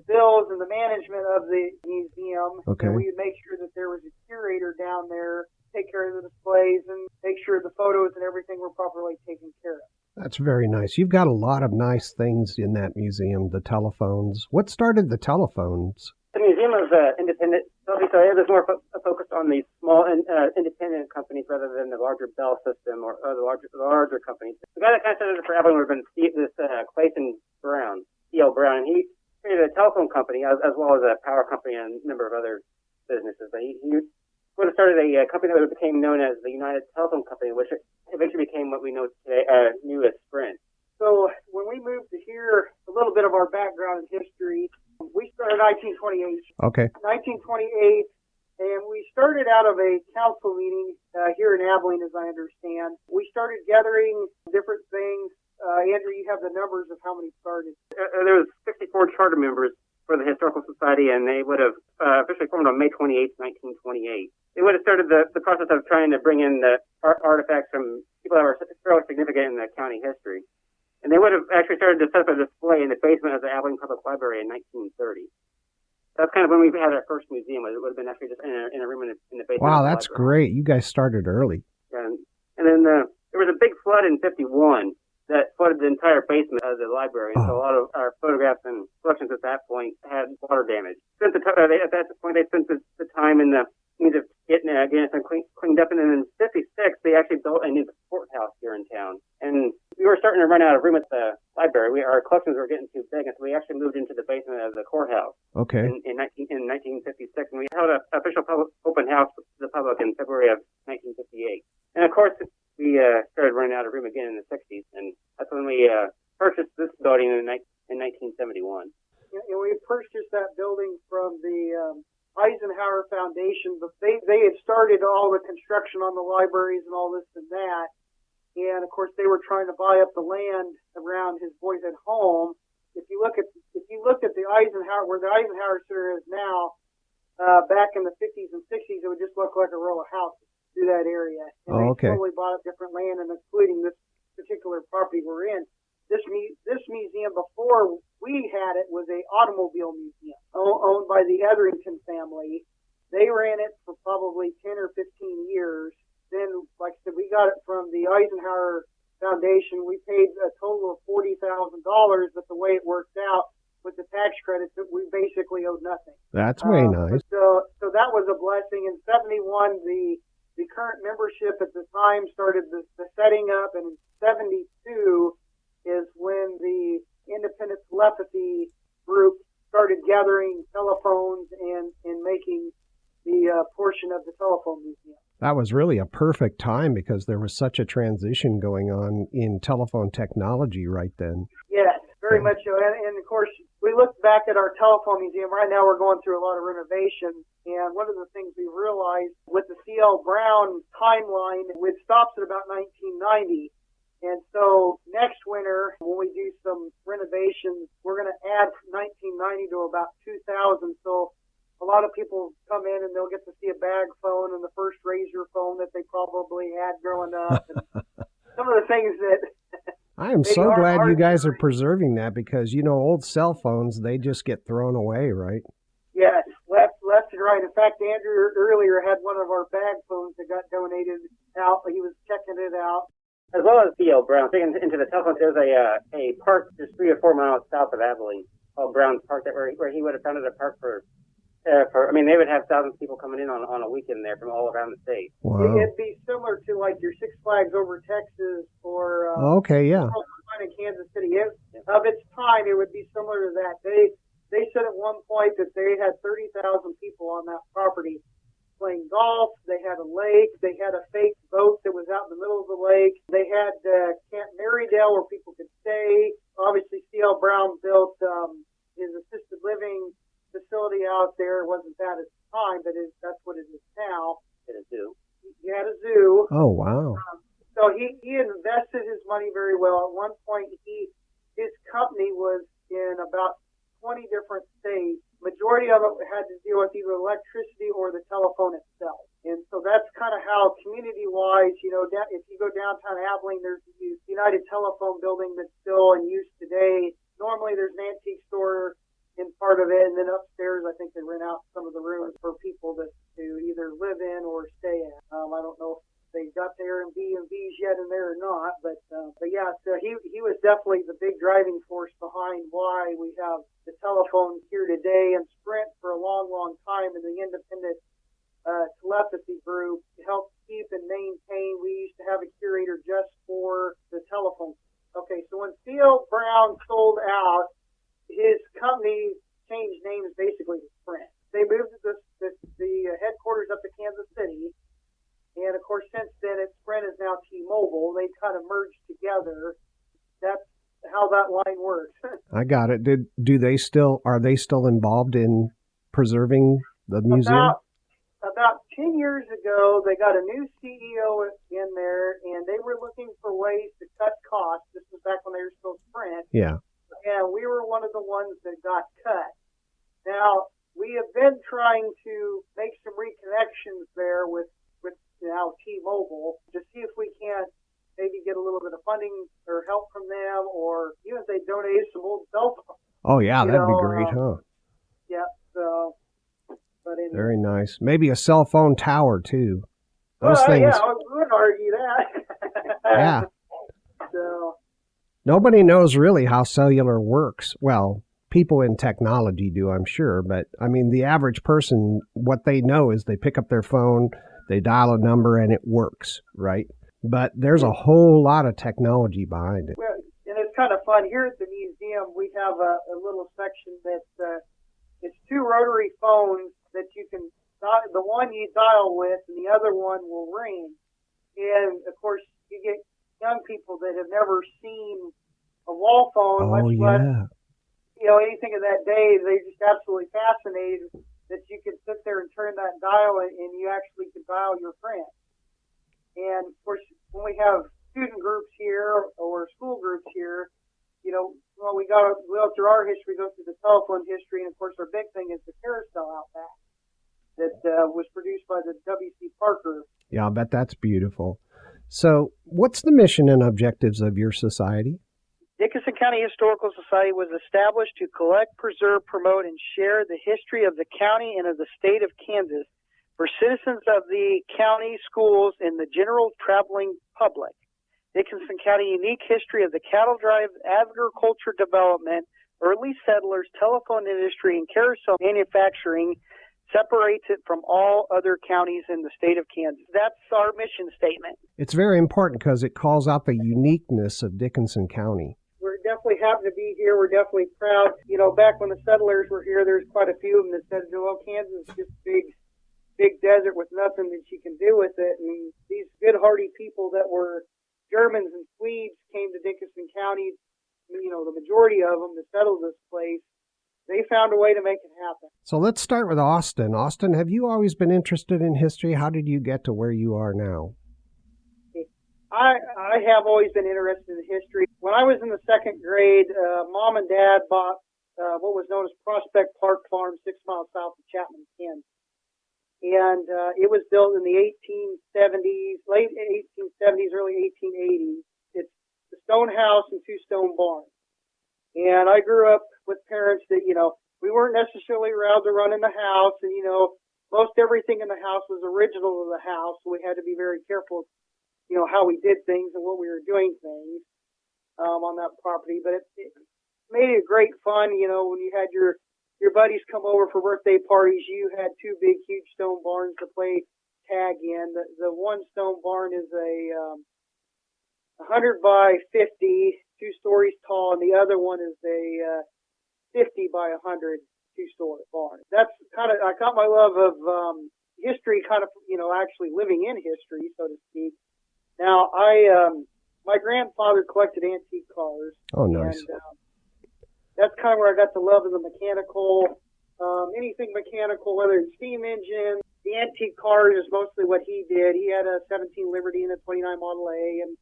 bills and the management of the museum. Okay. And we would make sure that there was a curator down there. take care of the displays and make sure the photos and everything were properly taken care of. That's very nice. You've got a lot of nice things in that museum, the telephones. What started the telephones? The museum was independent, so it was more focused on the small and independent companies rather than the larger Bell system or the larger companies. The guy that kind of started it for Abilene would have been this Clayton Brown, C.L. Brown, and he created a telephone company as well as a power company and a number of other businesses. But he would have started a company that became known as the United Telephone Company, which eventually became what we know today, knew as Sprint. So when we moved to here, a little bit of our background and history. We started in 1928. Okay. 1928, and we started out of a council meeting here in Abilene, as I understand. We started gathering different things. Andrew, you have the numbers of how many started. There was 64 charter members for the Historical Society, and they would have officially formed on May 28, 1928. They would have started the process of trying to bring in the artifacts from people that were fairly significant in the county history. And they would have actually started to set up a display in the basement of the Abilene Public Library in 1930. That's kind of when we had our first museum. It would have been actually just in a room in the basement. Wow, that's great. You guys started early. And then there was a big flood in 51 that flooded the entire basement of the library. And so a lot of our photographs and collections at that point had water damage. At that point, they spent the time in the means of getting everything cleaned up. And then in 56, they actually built a new courthouse here in town. And we were starting to run out of room at the library. Our collections were getting too big, and so we actually moved into the basement of the courthouse. Okay. In 1956, and we held an official open house to the public in February of 1958. And of course, we started running out of room again in the 60s, and that's when we purchased this building in 1971. And we purchased that building from the Eisenhower Foundation, but they had started all the construction on the libraries and all this and that. And of course, they were trying to buy up the land around his boyhood home. If you looked at the Eisenhower, where the Eisenhower Center is now, back in the 50s and 60s, it would just look like a row of houses through that area. And they totally bought up different land, and including this particular property we're in. This museum, before we had it, was a automobile museum owned by the Etherington family. They ran it for probably 10 or 15 years. Then, like I said, we got it from the Eisenhower Foundation. We paid a total of $40,000, but the way it worked out with the tax credits, we basically owed nothing. That's very nice. So that was a blessing. In 71, the current membership at the time started the setting up, and in 72 is when the independent telepathy group started gathering telephones and making the portion of the telephone museum. That was really a perfect time because there was such a transition going on in telephone technology right then. Yes, very much so. And of course, we look back at our telephone museum. Right now we're going through a lot of renovation. And one of the things we realized with the C.L. Brown timeline, it stops at about 1990. And so next winter, when we do some renovations, we're going to add 1990 to about 2000. So a lot of people come in and they'll get to see a bag phone and the first Razor phone that they probably had growing up. And some of the things that I am so glad you guys are preserving that because, old cell phones, they just get thrown away, right? Yes, left and right. In fact, Andrew earlier had one of our bag phones that got donated out. He was checking it out. As well as C.L. Brown, digging into the telephone, there's a park just 3 or 4 miles south of Abilene called Brown's Park where he would have founded a park for they would have thousands of people coming in on a weekend there from all around the state. Wow. It'd be similar to like your Six Flags over Texas or okay, yeah. in Kansas City. Of its time, it would be similar to that. They said at one point that they had 30,000 people on that property playing golf. They had a lake. They had a fake boat that was out in the middle of the lake. They had Camp Marydale where people could stay. Obviously, C.L. Brown built his assisted living facility out there. It wasn't that at the time, but that's what it is now. At a zoo. He had a zoo. Oh, wow. So he invested his money very well. At one point, his company was in about 20 different states. Majority of it had to deal with either electricity or the telephone itself. And so that's kind of how community-wise, if you go downtown Abilene, there's the United Telephone building that's still in use today. Normally there's an antique store in part of it, and then upstairs I think they rent out some of the rooms for people that to either live in or stay in. I don't know if they got their Airbnbs yet in there or not, but yeah, so he was definitely the big driving force behind why we have the telephone here today, and Sprint for a long, long time in the independent telepathy group to help keep and maintain. We used to have a curator just for the telephone. Okay, so when Theo Brown sold out, his company changed names basically to Sprint. They moved the headquarters up to Kansas City, and of course since then Sprint is now T-Mobile. They kind of merged together. That's how that line works. I got it. Are they still involved in preserving the museum? About 10 years ago, they got a new CEO in there, and they were looking for ways to cut costs. This was back when they were still Sprint. Yeah. And we were one of the ones that got cut. Now, we have been trying to make some reconnections there with now T-Mobile to see if we can't maybe get a little bit of funding or help from them, or even if they donate some old cell phones. Oh, yeah, that'd be great, huh? Yeah, so... But anyway. Very nice. Maybe a cell phone tower, too. Those things. Yeah, I wouldn't argue that. Yeah. So. Nobody knows really how cellular works. Well, people in technology do, I'm sure. But, I mean, the average person, what they know is they pick up their phone, they dial a number, and it works, right? But there's a whole lot of technology behind it. Well, and it's kind of fun. Here at the museum, we have a little section that's it's two rotary phones that you can, the one you dial with and the other one will ring. And of course, you get young people that have never seen a wall phone, much less, anything of that day. They're just absolutely fascinated that you can sit there and turn that dial and you actually can dial your friend. And of course, when we have student groups here or school groups here, we go through our history, go through the telephone history, and of course our big thing is the carousel out back that was produced by the W.C. Parker. Yeah, I bet that's beautiful. So what's the mission and objectives of your society? Dickinson County Historical Society was established to collect, preserve, promote, and share the history of the county and of the state of Kansas for citizens of the county, schools, and the general traveling public. Dickinson County unique history of the cattle drive, agriculture development, early settlers, telephone industry, and carousel manufacturing separates it from all other counties in the state of Kansas. That's our mission statement. It's very important because it calls out the uniqueness of Dickinson County. We're definitely happy to be here. We're definitely proud. Back when the settlers were here, there's quite a few of them that said, well, Kansas is just big desert with nothing that you can do with it. And these good, hardy people that were Germans and Swedes came to Dickinson County, the majority of them to settle this place. They found a way to make it happen. So let's start with Austin. Austin, have you always been interested in history? How did you get to where you are now? I have always been interested in history. When I was in the second grade, Mom and Dad bought what was known as Prospect Park Farm, 6 miles south of Chapman, Kansas. And it was built in the 1870s, late 1870s, early 1880s. It's a stone house and 2 stone barns. And I grew up with parents that, we weren't necessarily allowed to run in the house. And, most everything in the house was original to the house. So we had to be very careful, how we did things and what we were doing things on that property. But it made it great fun, when you had your buddies come over for birthday parties. You had 2 big, huge stone barns to play tag in. The one stone barn is a 100 by 50, 2 stories tall, and the other one is a 50 by 100, 2-story barn. That's I got my love of history, actually living in history, so to speak. Now, my grandfather collected antique cars. Oh, nice. And, that's kind of where I got the love of the mechanical, anything mechanical, whether it's steam engine. The antique cars is mostly what he did. He had a 17 Liberty and a 29 Model A, and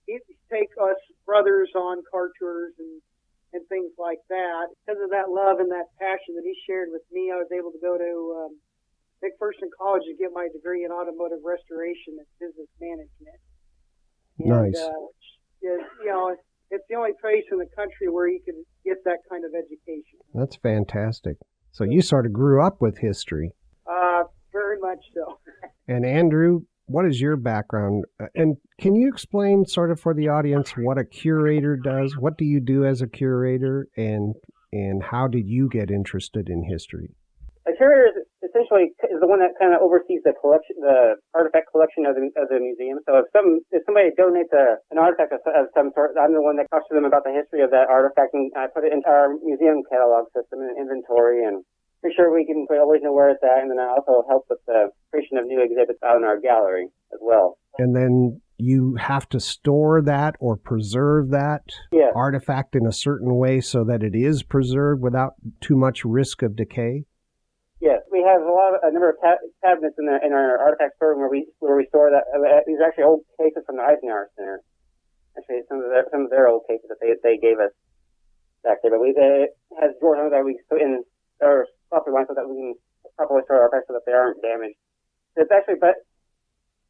he'd take us brothers on car tours and things like that. Because of that love and that passion that he shared with me, I was able to go to McPherson College to get my degree in automotive restoration and business management. Nice. And, which is, it's the only place in the country where you can get that kind of education. That's fantastic. So you sort of grew up with history. Very very much so. And Andrew, what is your background? And can you explain sort of for the audience what a curator does? What do you do as a curator, and how did you get interested in history? A curator is essentially the one that kind of oversees the collection, the artifact collection of the museum. So if somebody donates an artifact of some sort, I'm the one that talks to them about the history of that artifact, and I put it into our museum catalog system and inventory, and make sure we always know where it's at. And then I also help with the creation of new exhibits out in our gallery as well. And then you have to store that or preserve that artifact in a certain way so that it is preserved without too much risk of decay? Yes, we have a number of cabinets in our artifact storeroom where we store that. These are actually old cases from the Eisenhower Center. Actually, some of their old cases that they gave us back there. But it has drawers on that we put in our proper line so that we can properly store our artifacts so that they aren't damaged. It's actually, but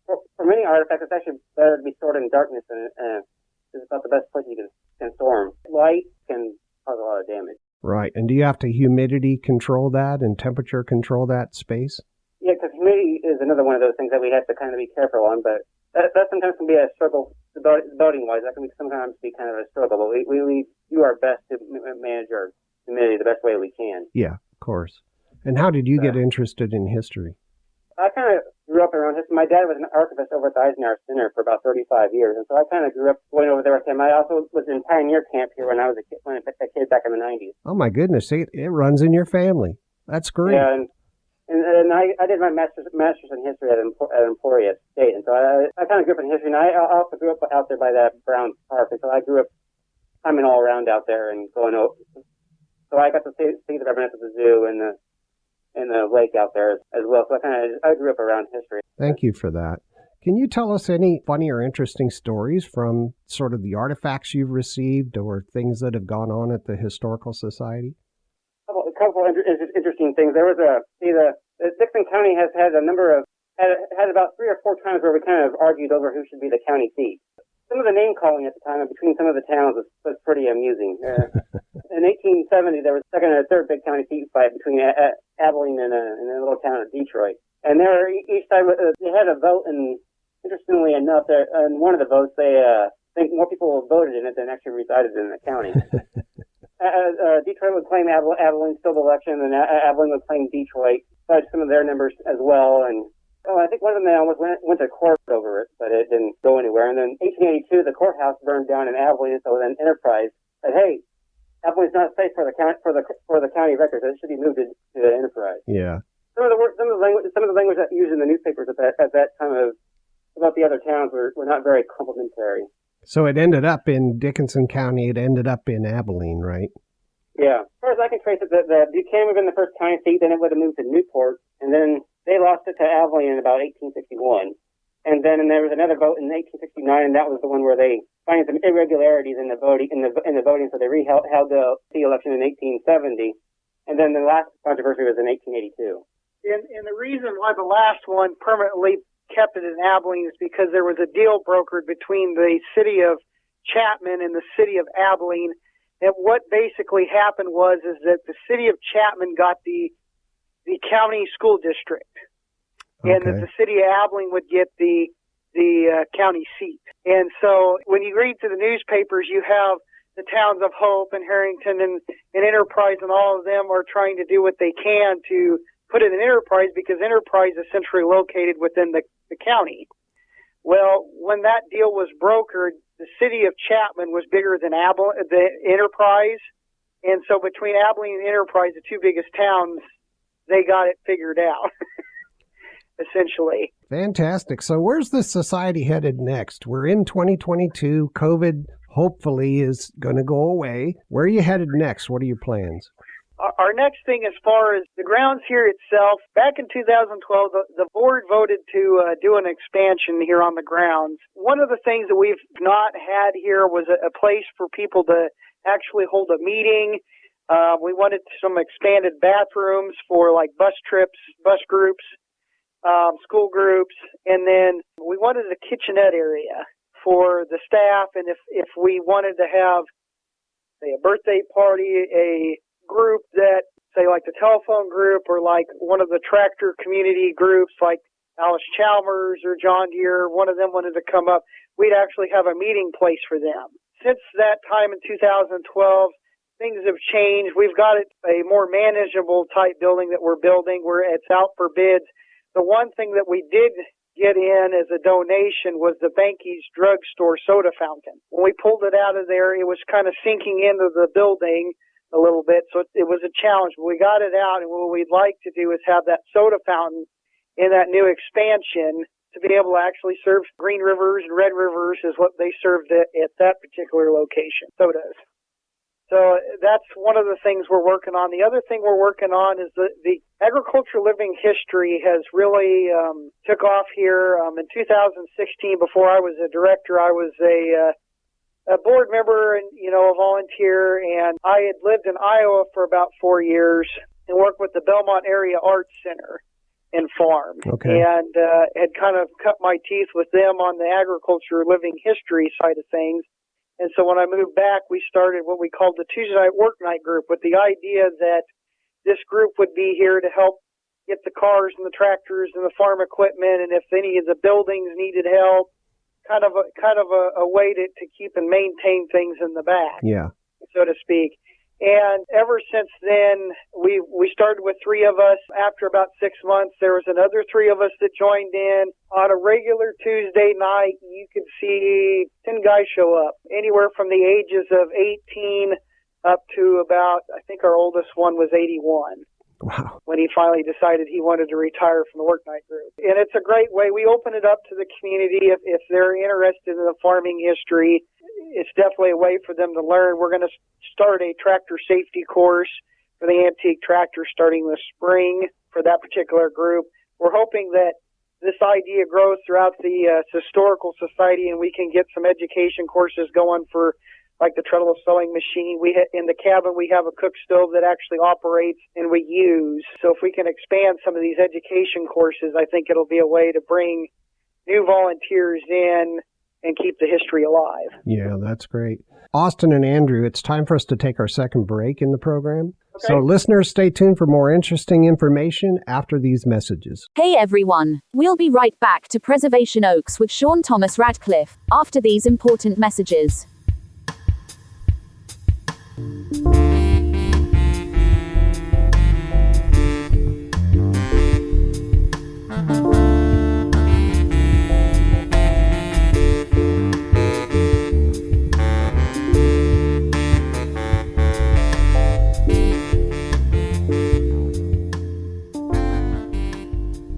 for many artifacts, it's actually better to be stored in darkness, and it's about the best place you can store them. Light can cause a lot of damage. Right. And do you have to humidity control that and temperature control that space? Yeah, because humidity is another one of those things that we have to kind of be careful on, but that sometimes can be a struggle boating-wise. That can sometimes be kind of a struggle, but we do our best to manage our humidity the best way we can. Yeah, of course. And how did you get interested in history? I kind of grew up around history. My dad was an archivist over at the Eisenhower Center for about 35 years, and so I kind of grew up going over there with him. I also was in pioneer camp here when I was a kid back in the 90s. Oh my goodness, it runs in your family. That's great. Yeah, and I did my master's in history at Emporia State, and so I kind of grew up in history, and I also grew up out there by that Brown Park, and so I grew up climbing all around out there and going over. So I got to see the revenants of the zoo and the lake out there as well. So I grew up around history. Thank you for that. Can you tell us any funny or interesting stories from sort of the artifacts you've received or things that have gone on at the Historical Society? A couple of interesting things. There was the Dickinson County has had had about 3 or 4 times where we kind of argued over who should be the county seat. Some of the name calling at the time between some of the towns was pretty amusing. In 1870, there was a second and a third big county seat fight between Abilene and a little town of Detroit. And there, each side they had a vote, and interestingly enough, in one of the votes, I think more people voted in it than actually resided in the county. Detroit would claim Abilene stole the election, and Abilene would claim Detroit, cited some of their numbers as well, and I think one of them almost went to court over it, but it didn't go anywhere. And then 1882, the courthouse burned down in Abilene, so then Enterprise said, "Hey, Abilene's not safe for the county records. It should be moved to Enterprise." Yeah. Some of the language that used in the newspapers at that time about the other towns were not very complimentary. So it ended up in Dickinson County. It ended up in Abilene, right? Yeah. As far as I can trace it, the Buchanan would have been the first county seat. Then it would have moved to Newport, and then they lost it to Abilene in about 1861. And then there was another vote in 1869, and that was the one where they found some irregularities in the voting, so they held the election in 1870. And then the last controversy was in 1882. And the reason why the last one permanently kept it in Abilene is because there was a deal brokered between the city of Chapman and the city of Abilene. And what basically happened was that the city of Chapman got the county school district, and that the city of Abilene would get the county seat. And so when you read through the newspapers, you have the towns of Hope and Harrington and Enterprise, and all of them are trying to do what they can to put it in Enterprise, because Enterprise is centrally located within the county. Well, when that deal was brokered, the city of Chapman was bigger than the Enterprise, and so between Abilene and Enterprise, the two biggest towns, they got it figured out, essentially. Fantastic. So where's the society headed next? We're in 2022. COVID hopefully is going to go away. Where are you headed next? What are your plans? Our next thing, as far as the grounds here itself, back in 2012, the board voted to do an expansion here on the grounds. One of the things that we've not had here was a place for people to actually hold a meeting. We wanted some expanded bathrooms for like bus trips, bus groups, school groups, and then we wanted a kitchenette area for the staff. And if we wanted to have, say, a birthday party, a group that say like the telephone group or like one of the tractor community groups like Alice Chalmers or John Deere, one of them wanted to come up, we'd actually have a meeting place for them. Since that time in 2012, things have changed. We've got a more manageable type building that we're building where it's out for bids. The one thing that we did get in as a donation was the Banky's drugstore soda fountain. When we pulled it out of there, it was kind of sinking into the building a little bit, so it was a challenge. But we got it out, and what we'd like to do is have that soda fountain in that new expansion to be able to actually serve Green Rivers and Red Rivers is what they served at that particular location, sodas. So that's one of the things we're working on. The other thing we're working on is the agricultural living history has really took off here. In 2016, before I was a director, I was a board member and, a volunteer, and I had lived in Iowa for about 4 years and worked with the Belmont Area Arts Center and farm, and had kind of cut my teeth with them on the agriculture living history side of things. And so when I moved back, we started what we called the Tuesday Night Work Night Group, with the idea that this group would be here to help get the cars and the tractors and the farm equipment, and if any of the buildings needed help, kind of a way to keep and maintain things in the back, so to speak. And ever since then, we started with 3 of us. After about 6 months, there was another 3 of us that joined in. On a regular Tuesday night, you could see 10 guys show up, anywhere from the ages of 18 up to about, I think our oldest one was 81. Wow. When he finally decided he wanted to retire from the work night group. And it's a great way. We open it up to the community if they're interested in the farming history. It's definitely a way for them to learn. We're going to start a tractor safety course for the antique tractor starting this spring for that particular group. We're hoping that this idea grows throughout the Historical Society, and we can get some education courses going for like the treadle sewing machine. In the cabin, we have a cook stove that actually operates and we use. So if we can expand some of these education courses, I think it'll be a way to bring new volunteers in and keep the history alive. Yeah, that's great. Austin and Andrew, it's time for us to take our second break in the program. Okay. So listeners, stay tuned for more interesting information after these messages. Hey everyone, we'll be right back to Preservation Oaks with Sean Thomas Radcliffe after these important messages.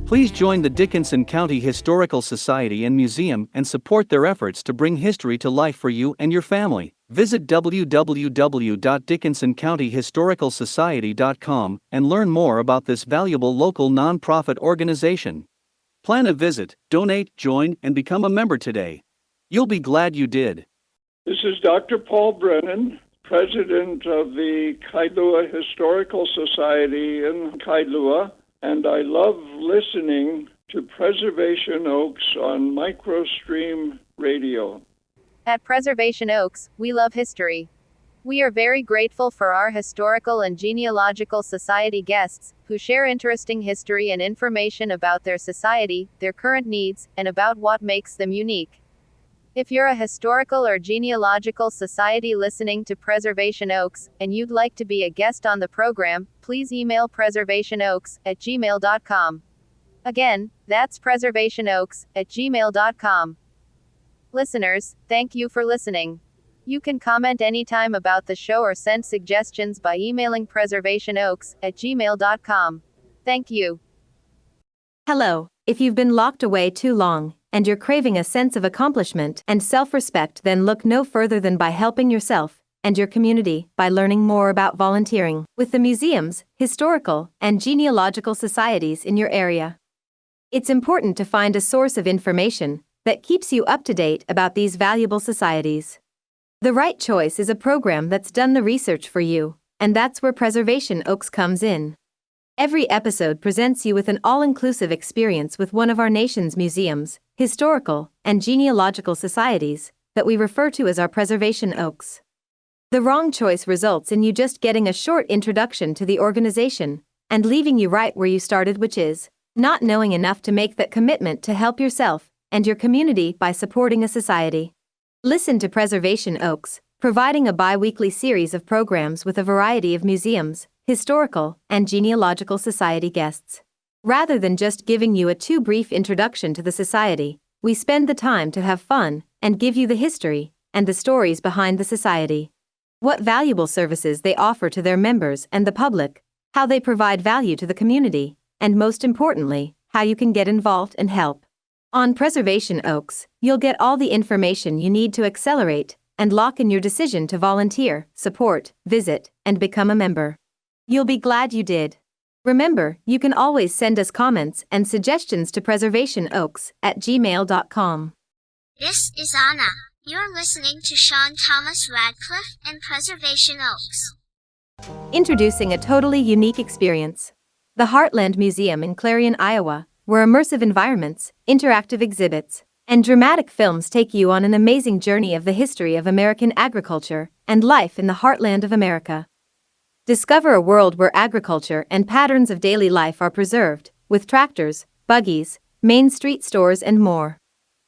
Please join the Dickinson County Historical Society and Museum and support their efforts to bring history to life for you and your family. Visit www.dickinsoncountyhistoricalsociety.com and learn more about this valuable local nonprofit organization. Plan a visit, donate, join, and become a member today. You'll be glad you did. This is Dr. Paul Brennan, President of the Kailua Historical Society in Kailua, and I love listening to Preservation Oaks on Microstream Radio. At Preservation Oaks, we love history. We are very grateful for our Historical and Genealogical Society guests, who share interesting history and information about their society, their current needs, and about what makes them unique. If you're a Historical or Genealogical Society listening to Preservation Oaks, and you'd like to be a guest on the program, please email preservationoaks@gmail.com. Again, that's preservationoaks@gmail.com. Listeners, thank you for listening. You can comment anytime about the show or send suggestions by emailing preservationoaks@gmail.com. Thank you. Hello. If you've been locked away too long, and you're craving a sense of accomplishment and self-respect, then look no further than by helping yourself and your community by learning more about volunteering with the museums, historical, and genealogical societies in your area. It's important to find a source of information that keeps you up to date about these valuable societies. The right choice is a program that's done the research for you, and that's where Preservation Oaks comes in. Every episode presents you with an all-inclusive experience with one of our nation's museums, historical, and genealogical societies that we refer to as our Preservation Oaks. The wrong choice results in you just getting a short introduction to the organization and leaving you right where you started, which is not knowing enough to make that commitment to help yourself and your community by supporting a society. Listen to Preservation Oaks, providing a bi-weekly series of programs with a variety of museums, historical, and genealogical society guests. Rather than just giving you a too brief introduction to the society, we spend the time to have fun and give you the history and the stories behind the society. What valuable services they offer to their members and the public, how they provide value to the community, and most importantly, how you can get involved and help. On Preservation Oaks, you'll get all the information you need to accelerate and lock in your decision to volunteer, support, visit, and become a member. You'll be glad you did. Remember, you can always send us comments and suggestions to preservationoaks@gmail.com. This is Anna. You're listening to Sean Thomas Radcliffe and Preservation Oaks. Introducing a totally unique experience. The Heartland Museum in Clarion, Iowa, where immersive environments, interactive exhibits, and dramatic films take you on an amazing journey of the history of American agriculture and life in the heartland of America. Discover a world where agriculture and patterns of daily life are preserved, with tractors, buggies, Main Street stores, and more.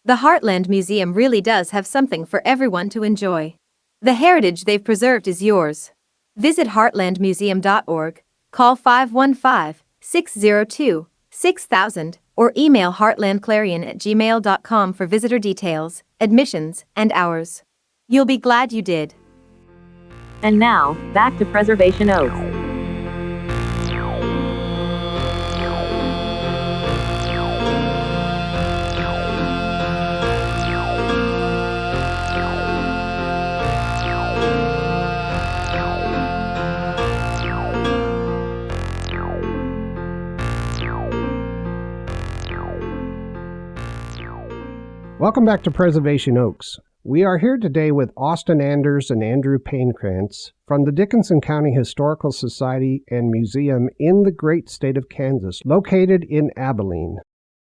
The Heartland Museum really does have something for everyone to enjoy. The heritage they've preserved is yours. Visit heartlandmuseum.org, call 515-602-6000, or email heartlandclarion@gmail.com for visitor details, admissions, and hours. You'll be glad you did. And now, back to Preservation Oaks. Welcome back to Preservation Oaks. We are here today with Austin Anders and Andrew Paynekrantz from the Dickinson County Historical Society and Museum in the great state of Kansas, located in Abilene.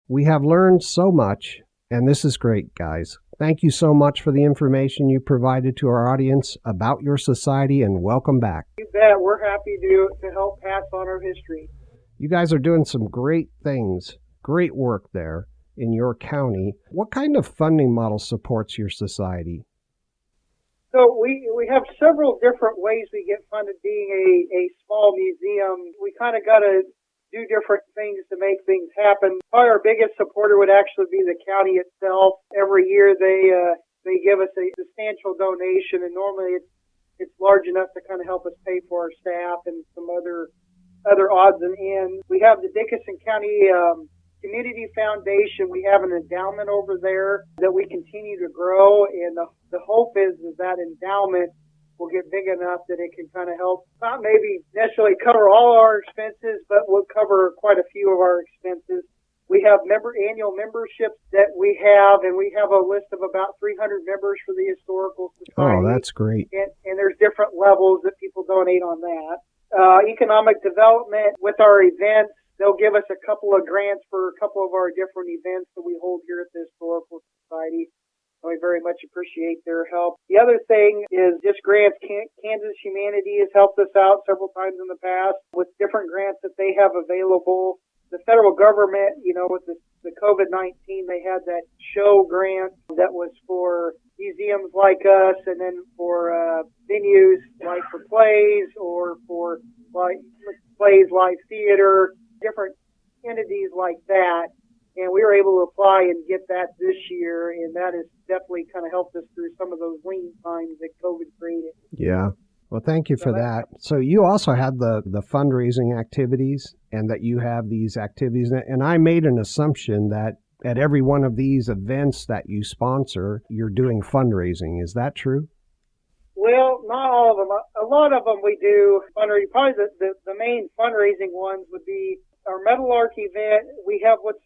We have learned so much, and this is great, guys. Thank you so much for the information you provided to our audience about your society, and welcome back. You bet. We're happy to help pass on our history. You guys are doing some great things, great work there in your county. What kind of funding model supports your society? So we have several different ways we get funded. Being a small museum, we kind of got to do different things to make things happen. Probably our biggest supporter would actually be the county itself. Every year they give us a substantial donation, and normally it's large enough to kind of help us pay for our staff and some other odds and ends. We have the Dickinson County Community Foundation. We have an endowment over there that we continue to grow, and the hope is that endowment will get big enough that it can kind of help, not maybe necessarily cover all our expenses, but will cover quite a few of our expenses. We have annual memberships that we have, and we have a list of about 300 members for the Historical Society. Oh, that's great. And there's different levels that people donate on that. Economic development with our events. They'll give us a couple of grants for a couple of our different events that we hold here at the Historical Society. We very much appreciate their help. The other thing is just grants. Kansas Humanity has helped us out several times in the past with different grants that they have available. The federal government, with the COVID-19, they had that show grant that was for museums like us, and then for venues like for plays or for like plays, live theater, different entities like that. And we were able to apply and get that this year, and that has definitely kind of helped us through some of those lean times that COVID created. Yeah. Well, thank you for that. So you also had the fundraising activities, and that you have these activities. And I made an assumption that at every one of these events that you sponsor, you're doing fundraising. Is that true? Well, not all of them. A lot of them we do fundraising. Probably the main fundraising ones would be our Meadowlark event. We have what's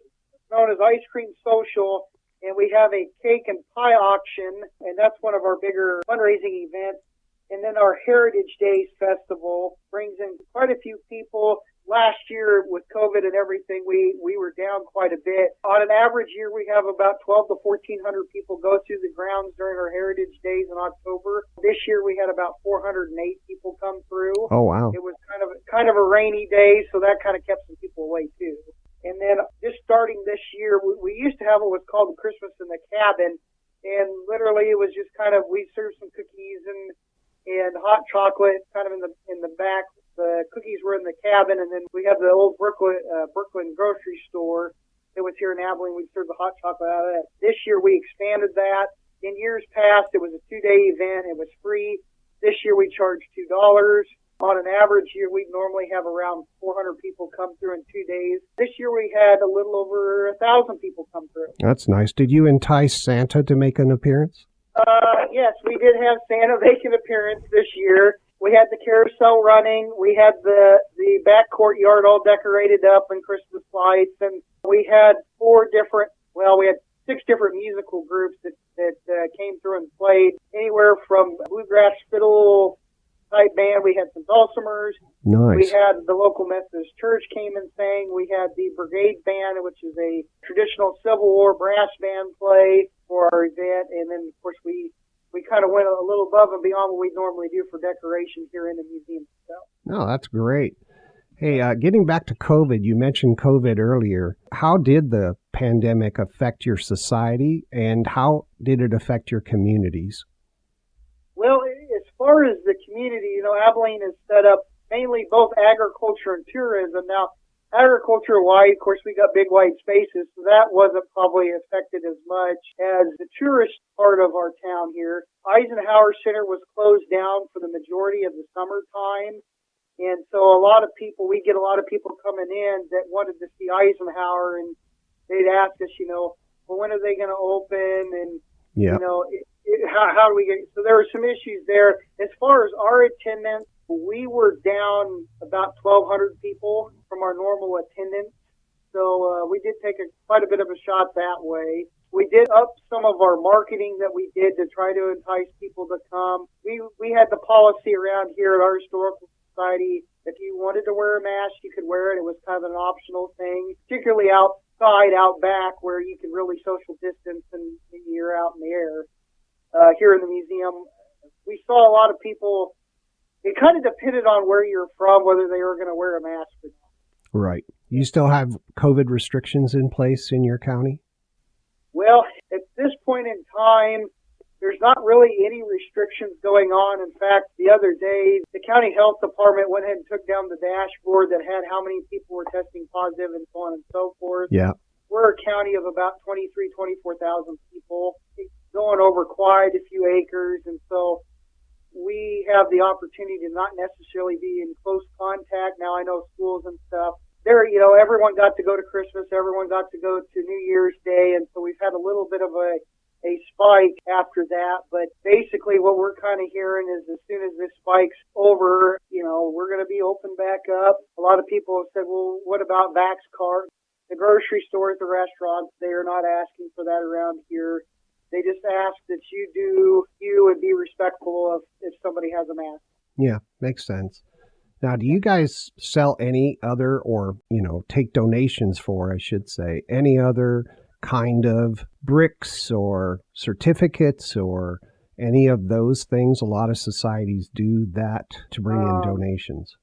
known as Ice Cream Social, and we have a cake and pie auction, and that's one of our bigger fundraising events. And then our Heritage Days Festival brings in quite a few people. last year with COVID and everything, we were down quite a bit. On an average year, we have about 12 to 1,400 people go through the grounds during our Heritage Days in October. This year, we had about 408 people come through. Oh, wow. It was kind of a rainy day, so that kind of kept some people away too. And then just starting this year, we used to have what was called Christmas in the Cabin, and literally it was just kind of, we served some cookies and hot chocolate kind of in the back. The cookies were in the cabin, and then we have the old Brooklyn grocery store that was here in Abilene. We served the hot chocolate out of that. This year we expanded that. In years past, it was a 2-day event. It was free. This year we charged $2. On an average year, we normally have around 400 people come through in 2 days. This year we had a little over 1,000 people come through. That's nice. Did you entice Santa to make an appearance? Yes, we did have Santa make an appearance this year. We had the carousel running. We had the back courtyard all decorated up in Christmas lights, and we had 6 different musical groups that came through and played, anywhere from bluegrass fiddle type band. We had some dulcimers. Nice. We had the local Methodist Church came and sang. We had the Brigade Band, which is a traditional Civil War brass band, play for our event, and then of course we kind of went a little above and beyond what we normally do for decoration here in the museum itself. No, that's great. Hey, getting back to COVID, you mentioned COVID earlier. How did the pandemic affect your society, and how did it affect your communities? Well, as far as the community, Abilene is set up mainly both agriculture and tourism. Now, agriculture-wide, of course, we got big white spaces, so that wasn't probably affected as much as the tourist part of our town here. Eisenhower Center was closed down for the majority of the summertime, and so we get a lot of people coming in that wanted to see Eisenhower, and they'd ask us, well, when are they going to open, and, how do we get, so there were some issues there. As far as our attendance, we were down about 1,200 people from our normal attendance. So we did take quite a bit of a shot that way. We did up some of our marketing that we did to try to entice people to come. We had the policy around here at our historical society, if you wanted to wear a mask, you could wear it. It was kind of an optional thing, particularly outside, out back, where you can really social distance and you're out in the air. Here in the museum, we saw a lot of people. It kind of depended on where you're from, whether they were going to wear a mask or not. Right. You still have COVID restrictions in place in your county? Well, at this point in time, there's not really any restrictions going on. In fact, the other day, the county health department went ahead and took down the dashboard that had how many people were testing positive and so on and so forth. Yeah. We're a county of about 24,000 people, going over quite a few acres, and so we have the opportunity to not necessarily be in close contact. Now, I know schools and stuff, everyone got to go to Christmas, everyone got to go to New Year's Day, and so we've had a little bit of a spike after that. But basically what we're kind of hearing is as soon as this spike's over, we're going to be open back up. A lot of people have said, well, what about Vax cards? The grocery stores, the restaurants, they are not asking for that around here. They just ask that you do you and be respectful of if somebody has a mask. Yeah, makes sense. Now, do you guys sell any other, or, take donations for, I should say, any other kind of bricks or certificates or any of those things? A lot of societies do that to bring in donations.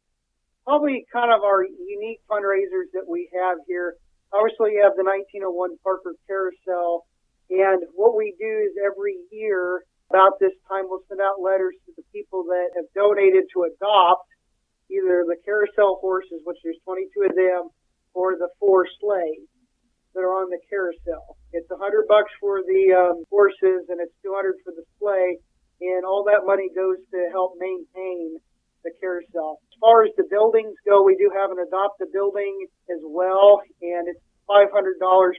Probably kind of our unique fundraisers that we have here. Obviously, you have the 1901 Parker Carousel. And what we do is every year, about this time, we'll send out letters to the people that have donated to adopt either the carousel horses, which there's 22 of them, or the 4 sleighs that are on the carousel. It's $100 for the horses, and it's $200 for the sleigh, and all that money goes to help maintain the carousel. As far as the buildings go, we do have an adopt a building as well, and it's $500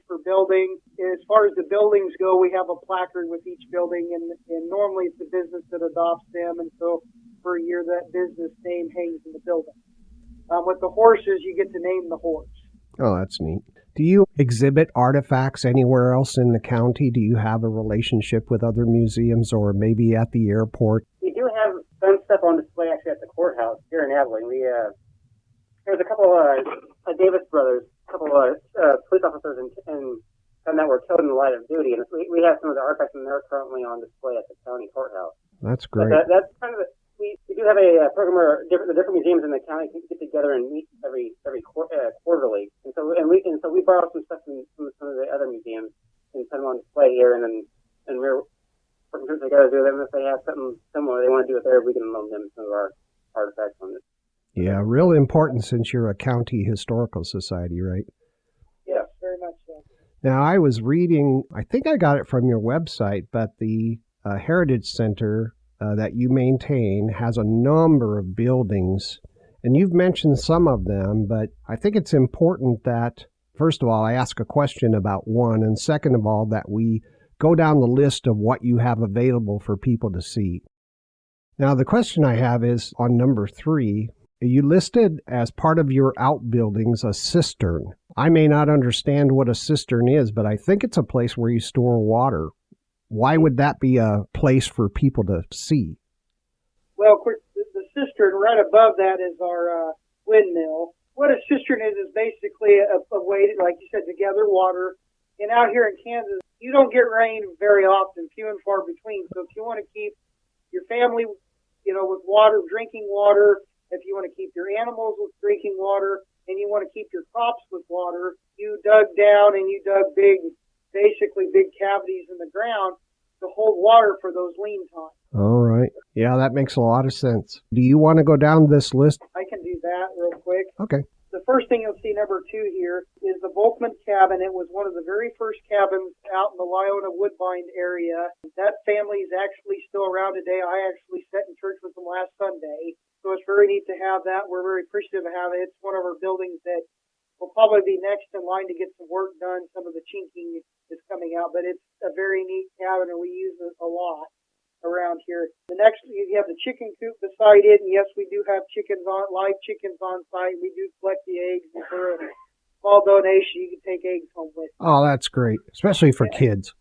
per building. As far as the buildings go, we have a placard with each building, and normally it's the business that adopts them, and so for a year that business name hangs in the building. With the horses, you get to name the horse. Oh, that's neat. Do you exhibit artifacts anywhere else in the county? Do you have a relationship with other museums or maybe at the airport? We do have some stuff on display actually at the courthouse here in Abilene. There's a couple Davis brothers, a couple police officers and that were killed in the line of duty, and we have some of the artifacts, and they're currently on display at the county courthouse. That's great. That's kind of we do have a program where the different museums in the county can get together and meet every quarterly, and so we borrow some stuff from some of the other museums and put them on display here, and we're working together to do them. If they have something similar they want to do with theirs, we can loan them some of our artifacts on this. Yeah, real important since you're a county historical society, right? Yes, very much so. Now, I was reading, I think I got it from your website, but the Heritage Center that you maintain has a number of buildings, and you've mentioned some of them, but I think it's important that, first of all, I ask a question about one, and second of all, that we go down the list of what you have available for people to see. Now, the question I have is on number 3. You listed as part of your outbuildings a cistern. I may not understand what a cistern is, but I think it's a place where you store water. Why would that be a place for people to see? Well, of course, the cistern right above that is our windmill. What a cistern is basically a way, like you said, to gather water. And out here in Kansas, you don't get rain very often, few and far between. So if you want to keep your family, with water, drinking water, if you want to keep your animals with drinking water, and you want to keep your crops with water, you dug down and you dug big cavities in the ground to hold water for those lean times. All right. Yeah, that makes a lot of sense. Do you want to go down this list? I can do that real quick. Okay. The first thing you'll see, number 2 here, is the Volkman cabin. It was one of the very first cabins out in the Lyona Woodbine area. That family is actually still around today. I actually sat in church with them last Sunday. So it's very neat to have that. We're very appreciative of having it. It's one of our buildings that will probably be next in line to get some work done. Some of the chinking is coming out, but it's a very neat cabin, and we use it a lot around here. The next, you have the chicken coop beside it, and yes, we do have live chickens on site. We do collect the eggs, and for a small donation, you can take eggs home with you. Oh, that's great, especially for kids.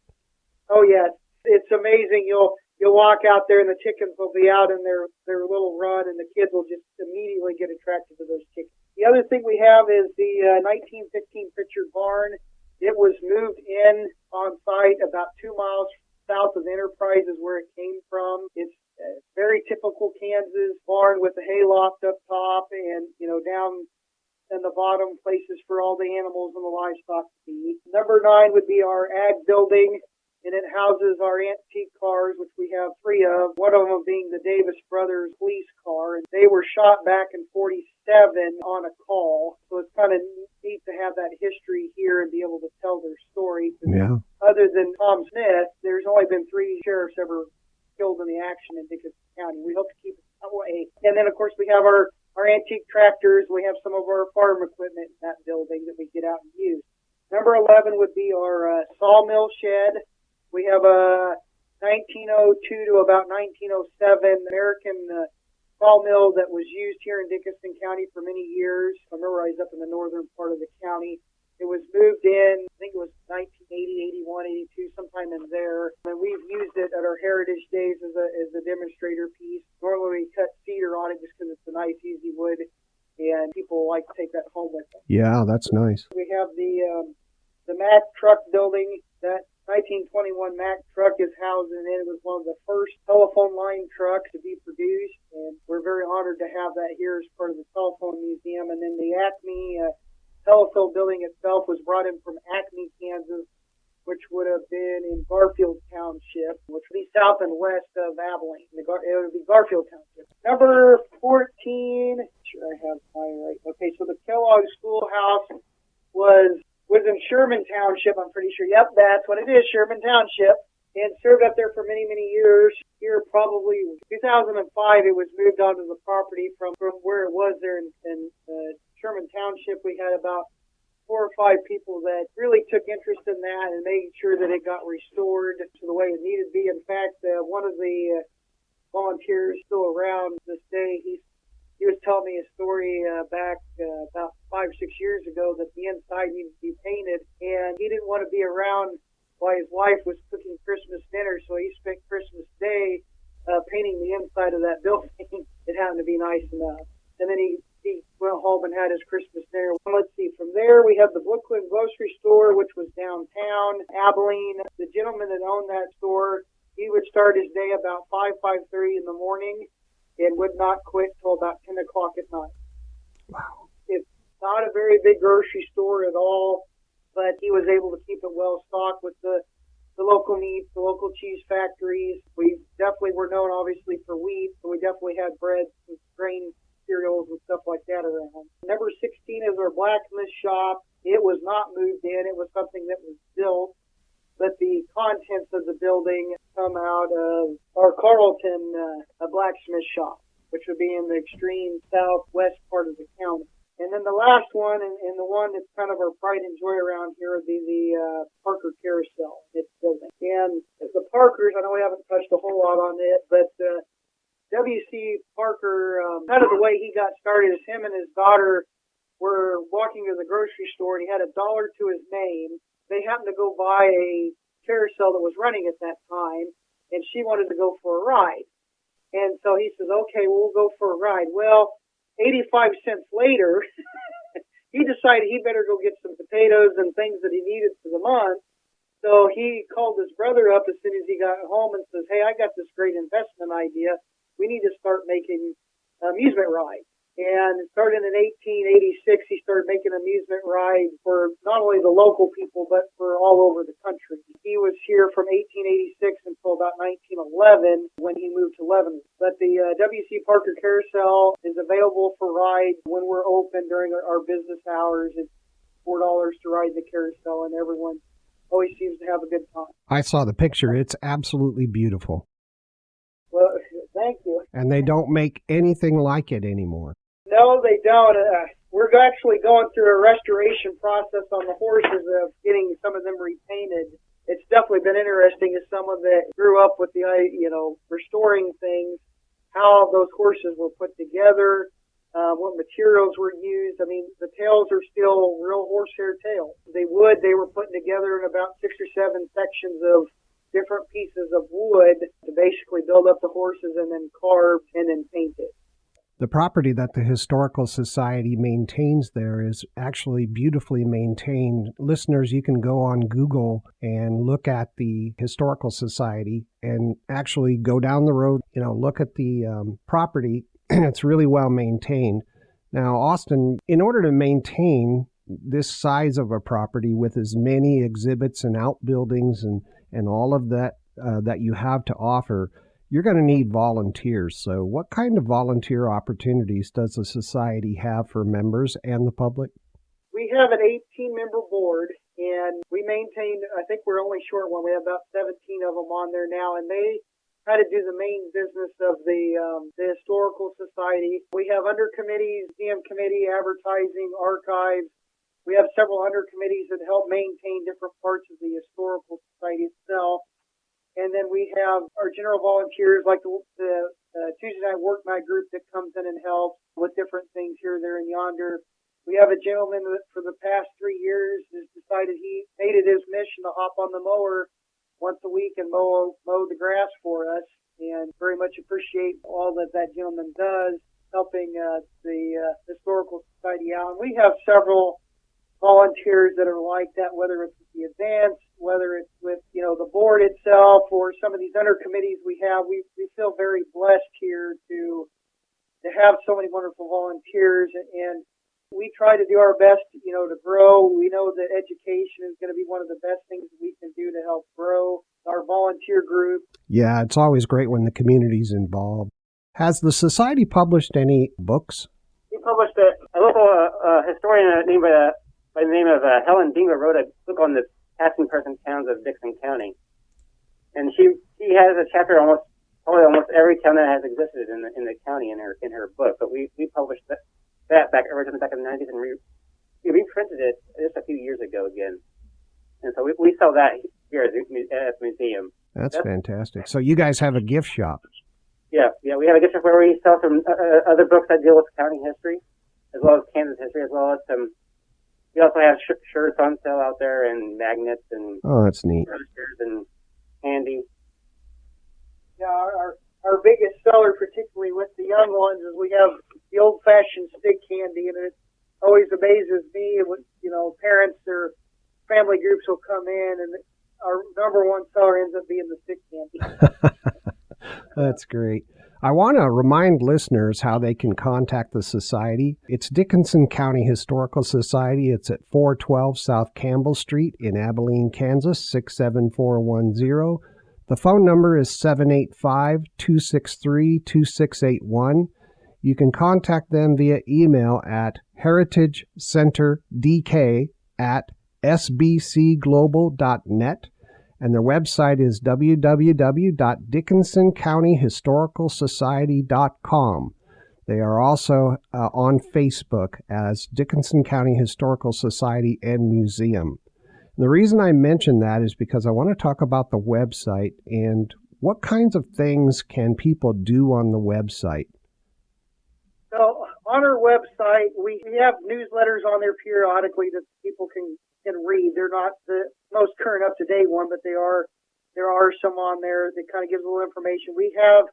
Oh, yeah. It's amazing. You'll walk out there and the chickens will be out in their little run, and the kids will just immediately get attracted to those chickens. The other thing we have is the 1915 picture barn. It was moved in on site about 2 miles south of Enterprise is where it came from. It's a very typical Kansas barn with the hay loft up top and, down in the bottom places for all the animals and the livestock to eat. Number 9 would be our ag building. And it houses our antique cars, which we have 3 of, one of them being the Davis Brothers police car. And they were shot back in 1947 on a call. So it's kind of neat to have that history here and be able to tell their story. Yeah. Other than Tom Smith, there's only been 3 sheriffs ever killed in the action in Dickinson County. We hope to keep it that way. And then, of course, we have our antique tractors. We have some of our farm equipment in that building that we get out and use. Number 11 would be our sawmill shed. We have a 1902 to about 1907 American sawmill that was used here in Dickinson County for many years. I remember I was up in the northern part of the county. It was moved in, I think it was 1980, 81, 82, sometime in there. And we've used it at our Heritage Days as a demonstrator piece. Normally we cut cedar on it just because it's a nice, easy wood, and people like to take that home with them. Yeah, that's nice. We have the Mack truck building. That 1921 Mack truck is housed in it. It was one of the first telephone line trucks to be produced, and we're very honored to have that here as part of the telephone museum. And then the Acme telephone building itself was brought in from Acme, Kansas, which would have been in Garfield Township, which would be south and west of Abilene. It would be Garfield Township. Number 14, sure I have my right. Okay, so the Kellogg Schoolhouse was in Sherman Township, I'm pretty sure. Yep, that's what it is, Sherman Township. And served up there for many, many years. Here, probably 2005, it was moved onto the property from where it was there in Sherman Township. We had about 4 or 5 people that really took interest in that and made sure that it got restored to the way it needed to be. In fact, one of the volunteers still around this day, he was telling me a story back about 5 or 6 years ago that the inside needed to be painted, and he didn't want to be around while his wife was cooking Christmas dinner, so he spent Christmas Day painting the inside of that building. It happened to be nice enough. And then he went home and had his Christmas dinner. Let's see, from there we have the Brooklyn Grocery Store, which was downtown Abilene. The gentleman that owned that store, he would start his day about 5:30 in the morning and would not quit till about 10 o'clock at night. Wow. It's not a very big grocery store at all, but he was able to keep it well stocked with the local meats, the local cheese factories. We definitely were known, obviously, for wheat, so we definitely had bread and grain cereals and stuff like that around. Number 16 is our blacksmith shop. It was not moved in. It was something that was built, but the contents of the building come out of our Carlton blacksmith shop, which would be in the extreme southwest part of the county. And then the last one, and the one that's kind of our pride and joy around here, would be the Parker Carousel. It's building. And the Parkers, I know we haven't touched a whole lot on it, but W.C. Parker, kind of the way he got started is him and his daughter were walking to the grocery store, and he had $1 to his name. They happened to go by a carousel that was running at that time, and she wanted to go for a ride. And so he says, okay, we'll go for a ride. Well, 85 cents later, he decided he better go get some potatoes and things that he needed for the month. So he called his brother up as soon as he got home and says, hey, I got this great investment idea. We need to start making amusement rides. And starting in 1886, he started making amusement rides for not only the local people, but for all over the country. He was here from 1886 until about 1911 when he moved to Leavenworth. But the W.C. Parker Carousel is available for rides when we're open during our business hours. It's $4 to ride the carousel, and everyone always seems to have a good time. I saw the picture. It's absolutely beautiful. Well, thank you. And they don't make anything like it anymore. No, they don't. We're actually going through a restoration process on the horses of getting some of them repainted. It's definitely been interesting as someone that grew up with the, restoring things, how those horses were put together, what materials were used. I mean, the tails are still real horsehair tails. They were put together in about 6 or 7 sections of different pieces of wood to basically build up the horses and then carve and then paint it. The property that the Historical Society maintains there is actually beautifully maintained. Listeners, you can go on Google and look at the Historical Society and actually go down the road, look at the property. It's really well maintained. Now, Austin, in order to maintain this size of a property with as many exhibits and outbuildings and all of that that you have to offer, you're going to need volunteers. So what kind of volunteer opportunities does the society have for members and the public? We have an 18-member board, and we maintain, I think we're only short one. We have about 17 of them on there now, and they kind of do the main business of the Historical Society. We have under committees, museum committee, advertising, archives. We have several under committees that help maintain different parts of the Historical Society itself. And then we have our general volunteers, like the Tuesday night work night group that comes in and helps with different things here, there, and yonder. We have a gentleman that for the past 3 years has decided he made it his mission to hop on the mower once a week and mow the grass for us, and very much appreciate all that gentleman does, helping the Historical Society out. And we have several volunteers that are like that, whether it's with the events, whether it's with, the board itself, or some of these under committees we have. We feel very blessed here to have so many wonderful volunteers, and we try to do our best, to grow. We know that education is going to be one of the best things that we can do to help grow our volunteer group. Yeah, it's always great when the community's involved. Has the society published any books? We published a local historian by the name of Helen Dingle wrote a book on the past and present towns of Dickinson County. And she has a chapter on almost every town that has existed in the county in her book. But we published that back originally back in the 90s, and we reprinted it just a few years ago again. And so we sell that here at the museum. That's fantastic. So you guys have a gift shop. Yeah, we have a gift shop where we sell some other books that deal with county history, as well as Kansas history, as well as some. We also have shirts on sale out there, and magnets, and that's neat. And candy. Yeah, our biggest seller, particularly with the young ones, is we have the old-fashioned stick candy, and it always amazes me when, parents or family groups will come in, and our number one seller ends up being the stick candy. That's great. I want to remind listeners how they can contact the Society. It's Dickinson County Historical Society. It's at 412 South Campbell Street in Abilene, Kansas, 67410. The phone number is 785-263-2681. You can contact them via email at heritagecenterdk@sbcglobal.net. And their website is www.dickinsoncountyhistoricalsociety.com. They are also on Facebook as Dickinson County Historical Society and Museum. The reason I mention that is because I want to talk about the website and what kinds of things can people do on the website. So on our website, we have newsletters on there periodically that people can read. They're not the most current up-to-date one, but there are some on there that kind of gives a little information. We have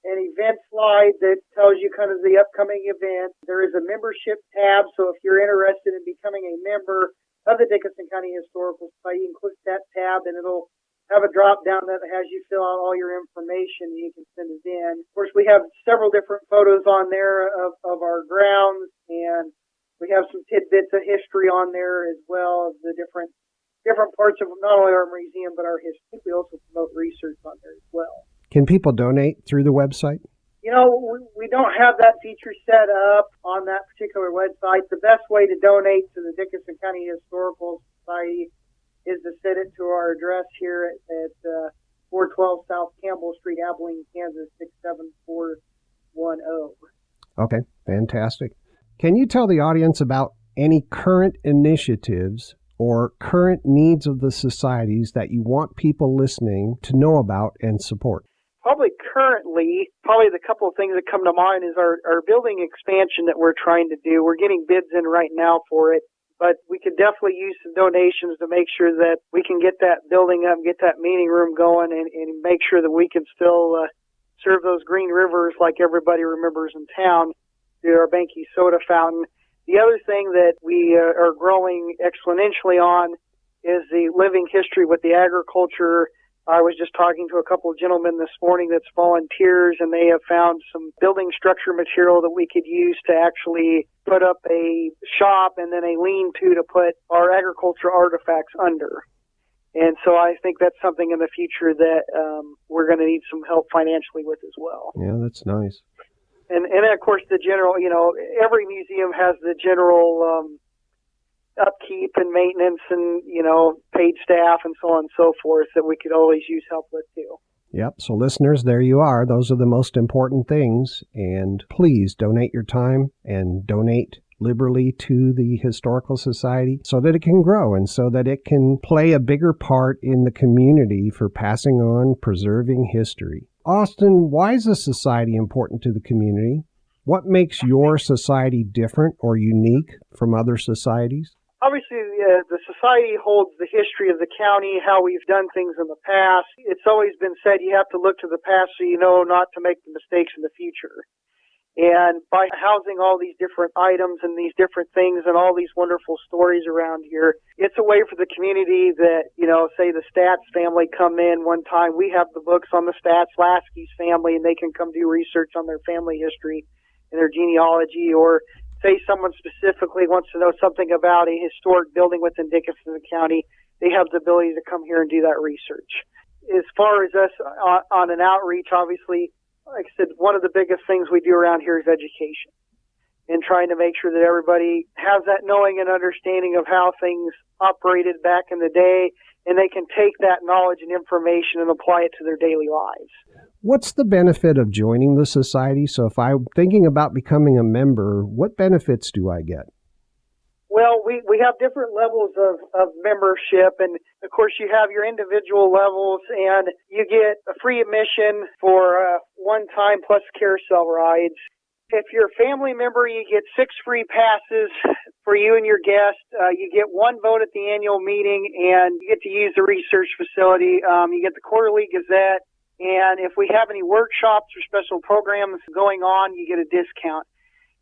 an event slide that tells you kind of the upcoming event. There is a membership tab, so if you're interested in becoming a member of the Dickinson County Historical Society, you can click that tab and it'll have a drop down that has you fill out all your information and you can send it in. Of course, we have several different photos on there of our grounds, and we have some tidbits of history on there as well, of the different parts of not only our museum but our history. We also promote research on there as well. Can people donate through the website? We don't have that feature set up on that particular website. The best way to donate to the Dickinson County Historical Society is to send it to our address here at 412 South Campbell Street, Abilene, Kansas, 67410. Okay, fantastic. Can you tell the audience about any current initiatives or current needs of the societies that you want people listening to know about and support? Probably the couple of things that come to mind is our building expansion that we're trying to do. We're getting bids in right now for it, but we could definitely use some donations to make sure that we can get that building up, get that meeting room going, and make sure that we can still serve those green rivers like everybody remembers in town through our Banky soda fountain. The other thing that we are growing exponentially on is the living history with the agriculture. I was just talking to a couple of gentlemen this morning that's volunteers, and they have found some building structure material that we could use to actually put up a shop and then a lean-to to put our agriculture artifacts under. And so I think that's something in the future that we're going to need some help financially with as well. Yeah, that's nice. And of course, the general, every museum has the general upkeep and maintenance and, paid staff and so on and so forth that we could always use help with too. Yep. So listeners, there you are. Those are the most important things. And please donate your time and donate liberally to the Historical Society so that it can grow and so that it can play a bigger part in the community for passing on, preserving history. Austin, why is the society important to the community? What makes your society different or unique from other societies? Obviously, the society holds the history of the county, how we've done things in the past. It's always been said you have to look to the past so you know not to make the mistakes in the future. And by housing all these different items and these different things and all these wonderful stories around here, it's a way for the community that, say the Stats family come in one time. We have the books on the Stats Lasky's family, and they can come do research on their family history and their genealogy, or say someone specifically wants to know something about a historic building within Dickinson County, they have the ability to come here and do that research. As far as us on an outreach, obviously, like I said, one of the biggest things we do around here is education and trying to make sure that everybody has that knowing and understanding of how things operated back in the day, and they can take that knowledge and information and apply it to their daily lives. What's the benefit of joining the society? So if I'm thinking about becoming a member, what benefits do I get? Well, we have different levels of membership, and of course you have your individual levels, and you get a free admission for one time plus carousel rides. If you're a family member, you get 6 free passes for you and your guest. You get 1 vote at the annual meeting, and you get to use the research facility. You get the Quarterly Gazette. And if we have any workshops or special programs going on, you get a discount.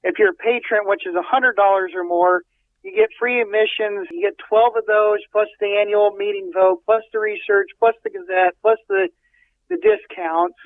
If you're a patron, which is $100 or more, you get free admissions. You get 12 of those, plus the annual meeting vote, plus the research, plus the Gazette, plus the discounts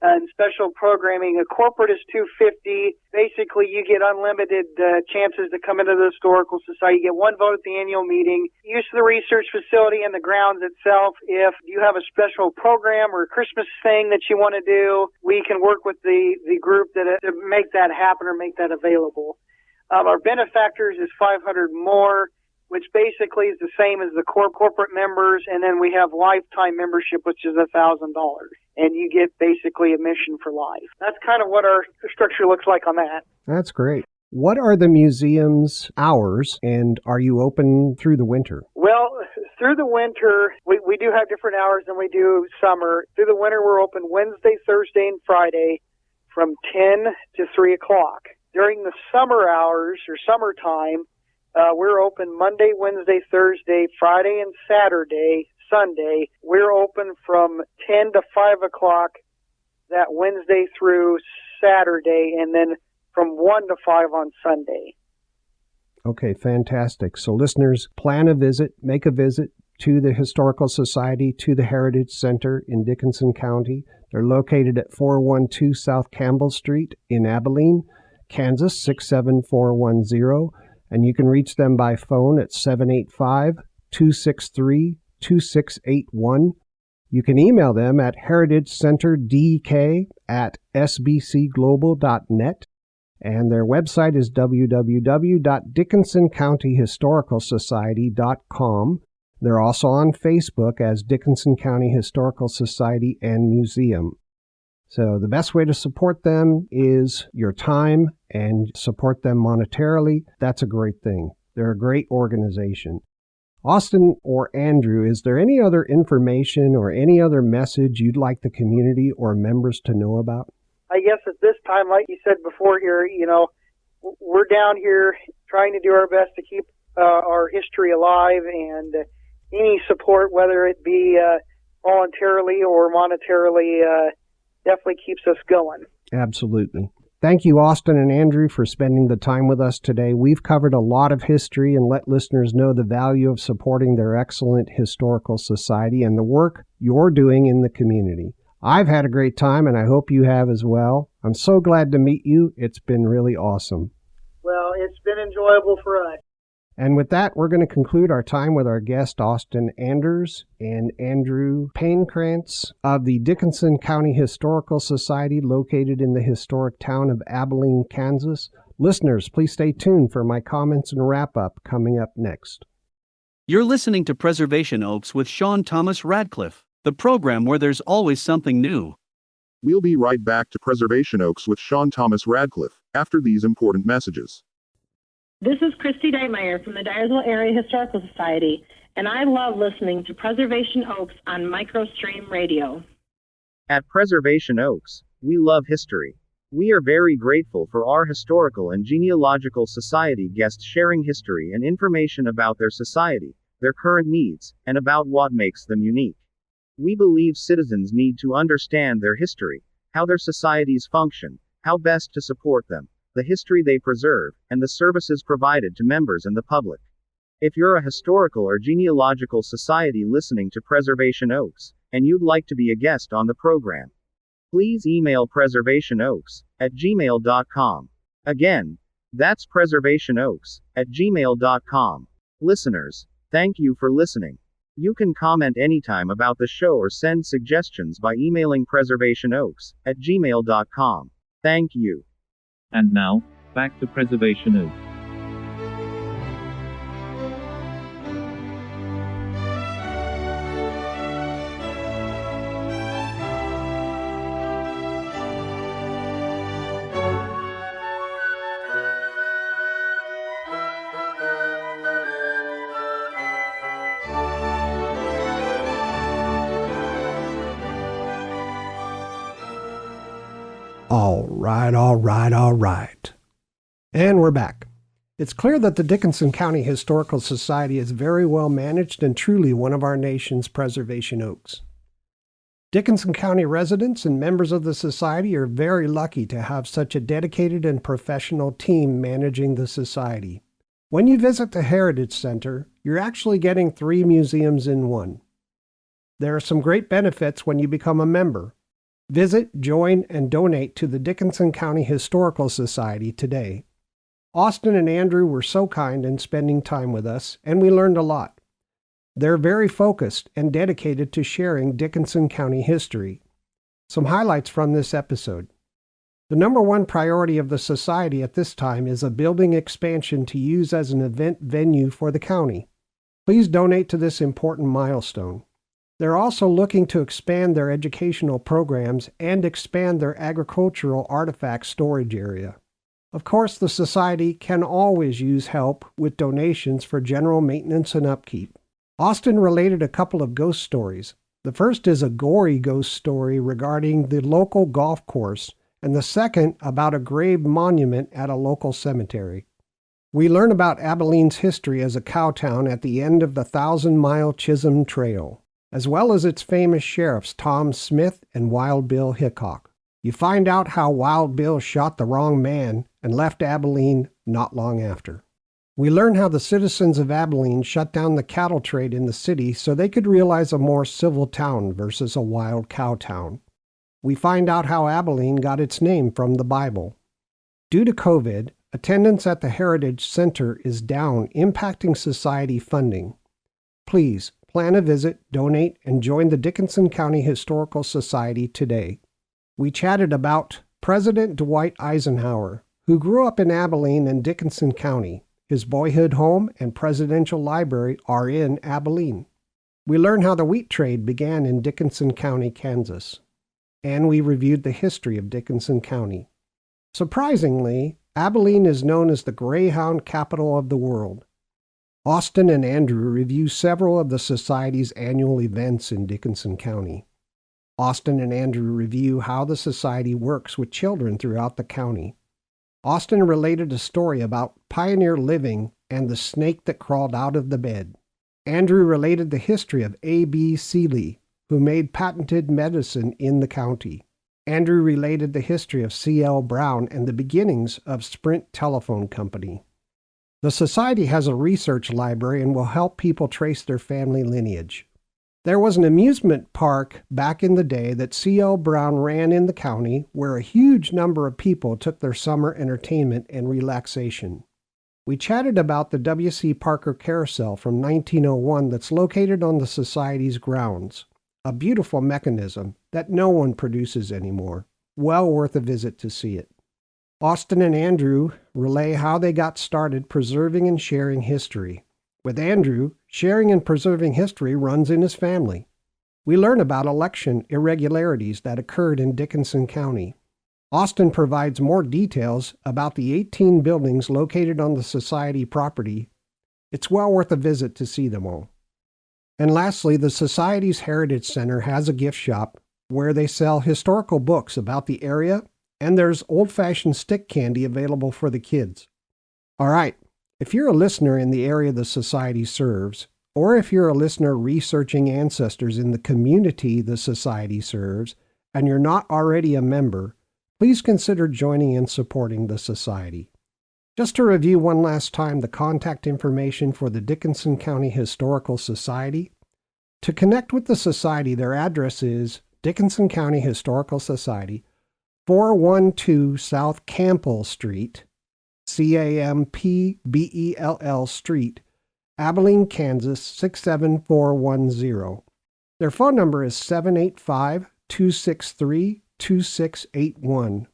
and special programming. A corporate is $250. Basically, you get unlimited chances to come into the Historical Society. You get one vote at the annual meeting. Use of the research facility and the grounds itself. If you have a special program or a Christmas thing that you want to do, we can work with the group to make that happen or make that available. Our benefactors is $500 more, which basically is the same as the corporate members, and then we have lifetime membership, which is $1,000, and you get basically admission for life. That's kind of what our structure looks like on that. That's great. What are the museum's hours, and are you open through the winter? Well, through the winter, we do have different hours than we do summer. Through the winter, we're open Wednesday, Thursday, and Friday from 10 to 3 o'clock. During the summer hours or summertime, we're open Monday, Wednesday, Thursday, Friday, and Saturday, Sunday. We're open from 10 to 5 o'clock that Wednesday through Saturday, and then from 1 to 5 on Sunday. Okay, fantastic. So listeners, plan a visit, make a visit to the Historical Society, to the Heritage Center in Dickinson County. They're located at 412 South Campbell Street in Abilene, Kansas 67410. And you can reach them by phone at 785-263-2681. You can email them at heritagecenterdk@sbcglobal.net. And their website is www.dickinsoncountyhistoricalsociety.com. They're also on Facebook as Dickinson County Historical Society and Museum. So the best way to support them is your time and support them monetarily. That's a great thing. They're a great organization. Austin or Andrew, is there any other information or any other message you'd like the community or members to know about? I guess at this time, like you said before here, we're down here trying to do our best to keep our history alive, and any support, whether it be voluntarily or monetarily, definitely keeps us going. Absolutely. Thank you, Austin and Andrew, for spending the time with us today. We've covered a lot of history and let listeners know the value of supporting their excellent historical society and the work you're doing in the community. I've had a great time, and I hope you have as well. I'm so glad to meet you. It's been really awesome. Well, it's been enjoyable for us. And with that, we're going to conclude our time with our guest, Austin Anders and Andrew Paynekrantz of the Dickinson County Historical Society, located in the historic town of Abilene, Kansas. Listeners, please stay tuned for my comments and wrap-up coming up next. You're listening to Preservation Oaks with Sean Thomas Radcliffe, the program where there's always something new. We'll be right back to Preservation Oaks with Sean Thomas Radcliffe after these important messages. This is Christy Deitmeyer from the Dyersville Area Historical Society, and I love listening to Preservation Oaks on Microstream Radio. At Preservation Oaks, we love history. We are very grateful for our Historical and Genealogical Society guests sharing history and information about their society, their current needs, and about what makes them unique. We believe citizens need to understand their history, how their societies function, how best to support them, the history they preserve, and the services provided to members and the public. If you're a historical or genealogical society listening to Preservation Oaks, and you'd like to be a guest on the program, please email preservationoaks@gmail.com. Again, that's preservationoaks@gmail.com. Listeners, thank you for listening. You can comment anytime about the show or send suggestions by emailing preservationoaks@gmail.com. Thank you. And now, back to Preservation Oaks. All right. And we're back. It's clear that the Dickinson County Historical Society is very well managed and truly one of our nation's preservation oaks. Dickinson County residents and members of the society are very lucky to have such a dedicated and professional team managing the society. When you visit the Heritage Center, you're actually getting 3 museums in one. There are some great benefits when you become a member. Visit, join, and donate to the Dickinson County Historical Society today. Austin and Andrew were so kind in spending time with us, and we learned a lot. They're very focused and dedicated to sharing Dickinson County history. Some highlights from this episode. The number one priority of the society at this time is a building expansion to use as an event venue for the county. Please donate to this important milestone. They're also looking to expand their educational programs and expand their agricultural artifact storage area. Of course, the society can always use help with donations for general maintenance and upkeep. Austin related a couple of ghost stories. The first is a gory ghost story regarding the local golf course, and the second about a grave monument at a local cemetery. We learn about Abilene's history as a cow town at the end of the 1,000-mile Chisholm Trail, as well as its famous sheriffs Tom Smith and Wild Bill Hickok. You find out how Wild Bill shot the wrong man and left Abilene not long after. We learn how the citizens of Abilene shut down the cattle trade in the city so they could realize a more civil town versus a wild cow town. We find out how Abilene got its name from the Bible. Due to COVID, attendance at the Heritage Center is down, impacting society funding. Please plan a visit, donate, and join the Dickinson County Historical Society today. We chatted about President Dwight Eisenhower, who grew up in Abilene and Dickinson County. His boyhood home and presidential library are in Abilene. We learn how the wheat trade began in Dickinson County, Kansas. And we reviewed the history of Dickinson County. Surprisingly, Abilene is known as the Greyhound capital of the world. Austin and Andrew review several of the Society's annual events in Dickinson County. Austin and Andrew review how the Society works with children throughout the county. Austin related a story about pioneer living and the snake that crawled out of the bed. Andrew related the history of A.B. Seeley, who made patented medicine in the county. Andrew related the history of C.L. Brown and the beginnings of Sprint Telephone Company. The Society has a research library and will help people trace their family lineage. There was an amusement park back in the day that C.L. Brown ran in the county where a huge number of people took their summer entertainment and relaxation. We chatted about the W.C. Parker Carousel from 1901 that's located on the Society's grounds. A beautiful mechanism that no one produces anymore. Well worth a visit to see it. Austin and Andrew relay how they got started preserving and sharing history. With Andrew, sharing and preserving history runs in his family. We learn about election irregularities that occurred in Dickinson County. Austin provides more details about the 18 buildings located on the Society property. It's well worth a visit to see them all. And lastly, the Society's Heritage Center has a gift shop where they sell historical books about the area, and there's old-fashioned stick candy available for the kids. All right, if you're a listener in the area the Society serves, or if you're a listener researching ancestors in the community the Society serves, and you're not already a member, please consider joining and supporting the Society. Just to review one last time the contact information for the Dickinson County Historical Society. To connect with the Society, their address is Dickinson County Historical Society, 412 South Campbell Street, Campbell Street, Abilene, Kansas 67410. Their phone number is 785-263-2681.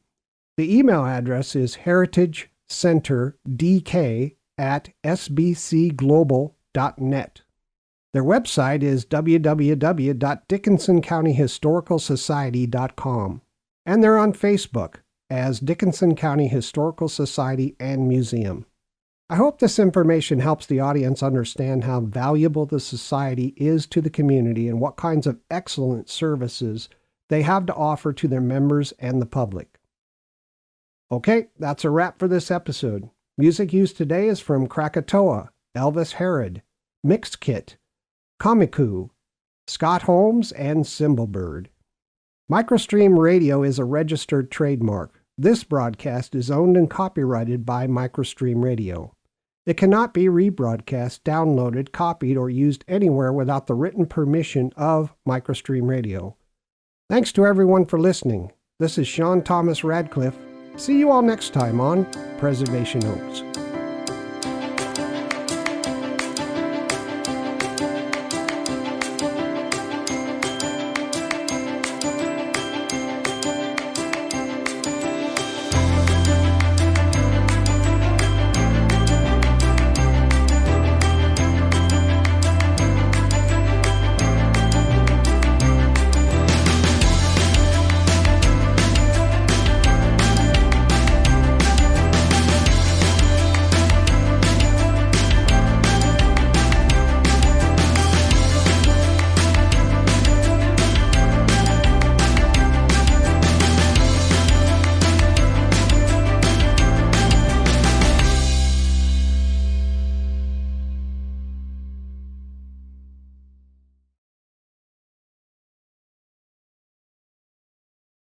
The email address is heritagecenterdk@sbcglobal.net. Their website is www.dickinsoncountyhistoricalsociety.com, and they're on Facebook as Dickinson County Historical Society and Museum. I hope this information helps the audience understand how valuable the Society is to the community and what kinds of excellent services they have to offer to their members and the public. Okay, that's a wrap for this episode. Music used today is from Krakatoa, Elvis Herod, Mixed Kit, Komiku, Scott Holmes, and Cymbalbird. Microstream Radio is a registered trademark. This broadcast is owned and copyrighted by Microstream Radio. It cannot be rebroadcast, downloaded, copied, or used anywhere without the written permission of Microstream Radio. Thanks to everyone for listening. This is Sean Thomas Radcliffe. See you all next time on Preservation Oaks.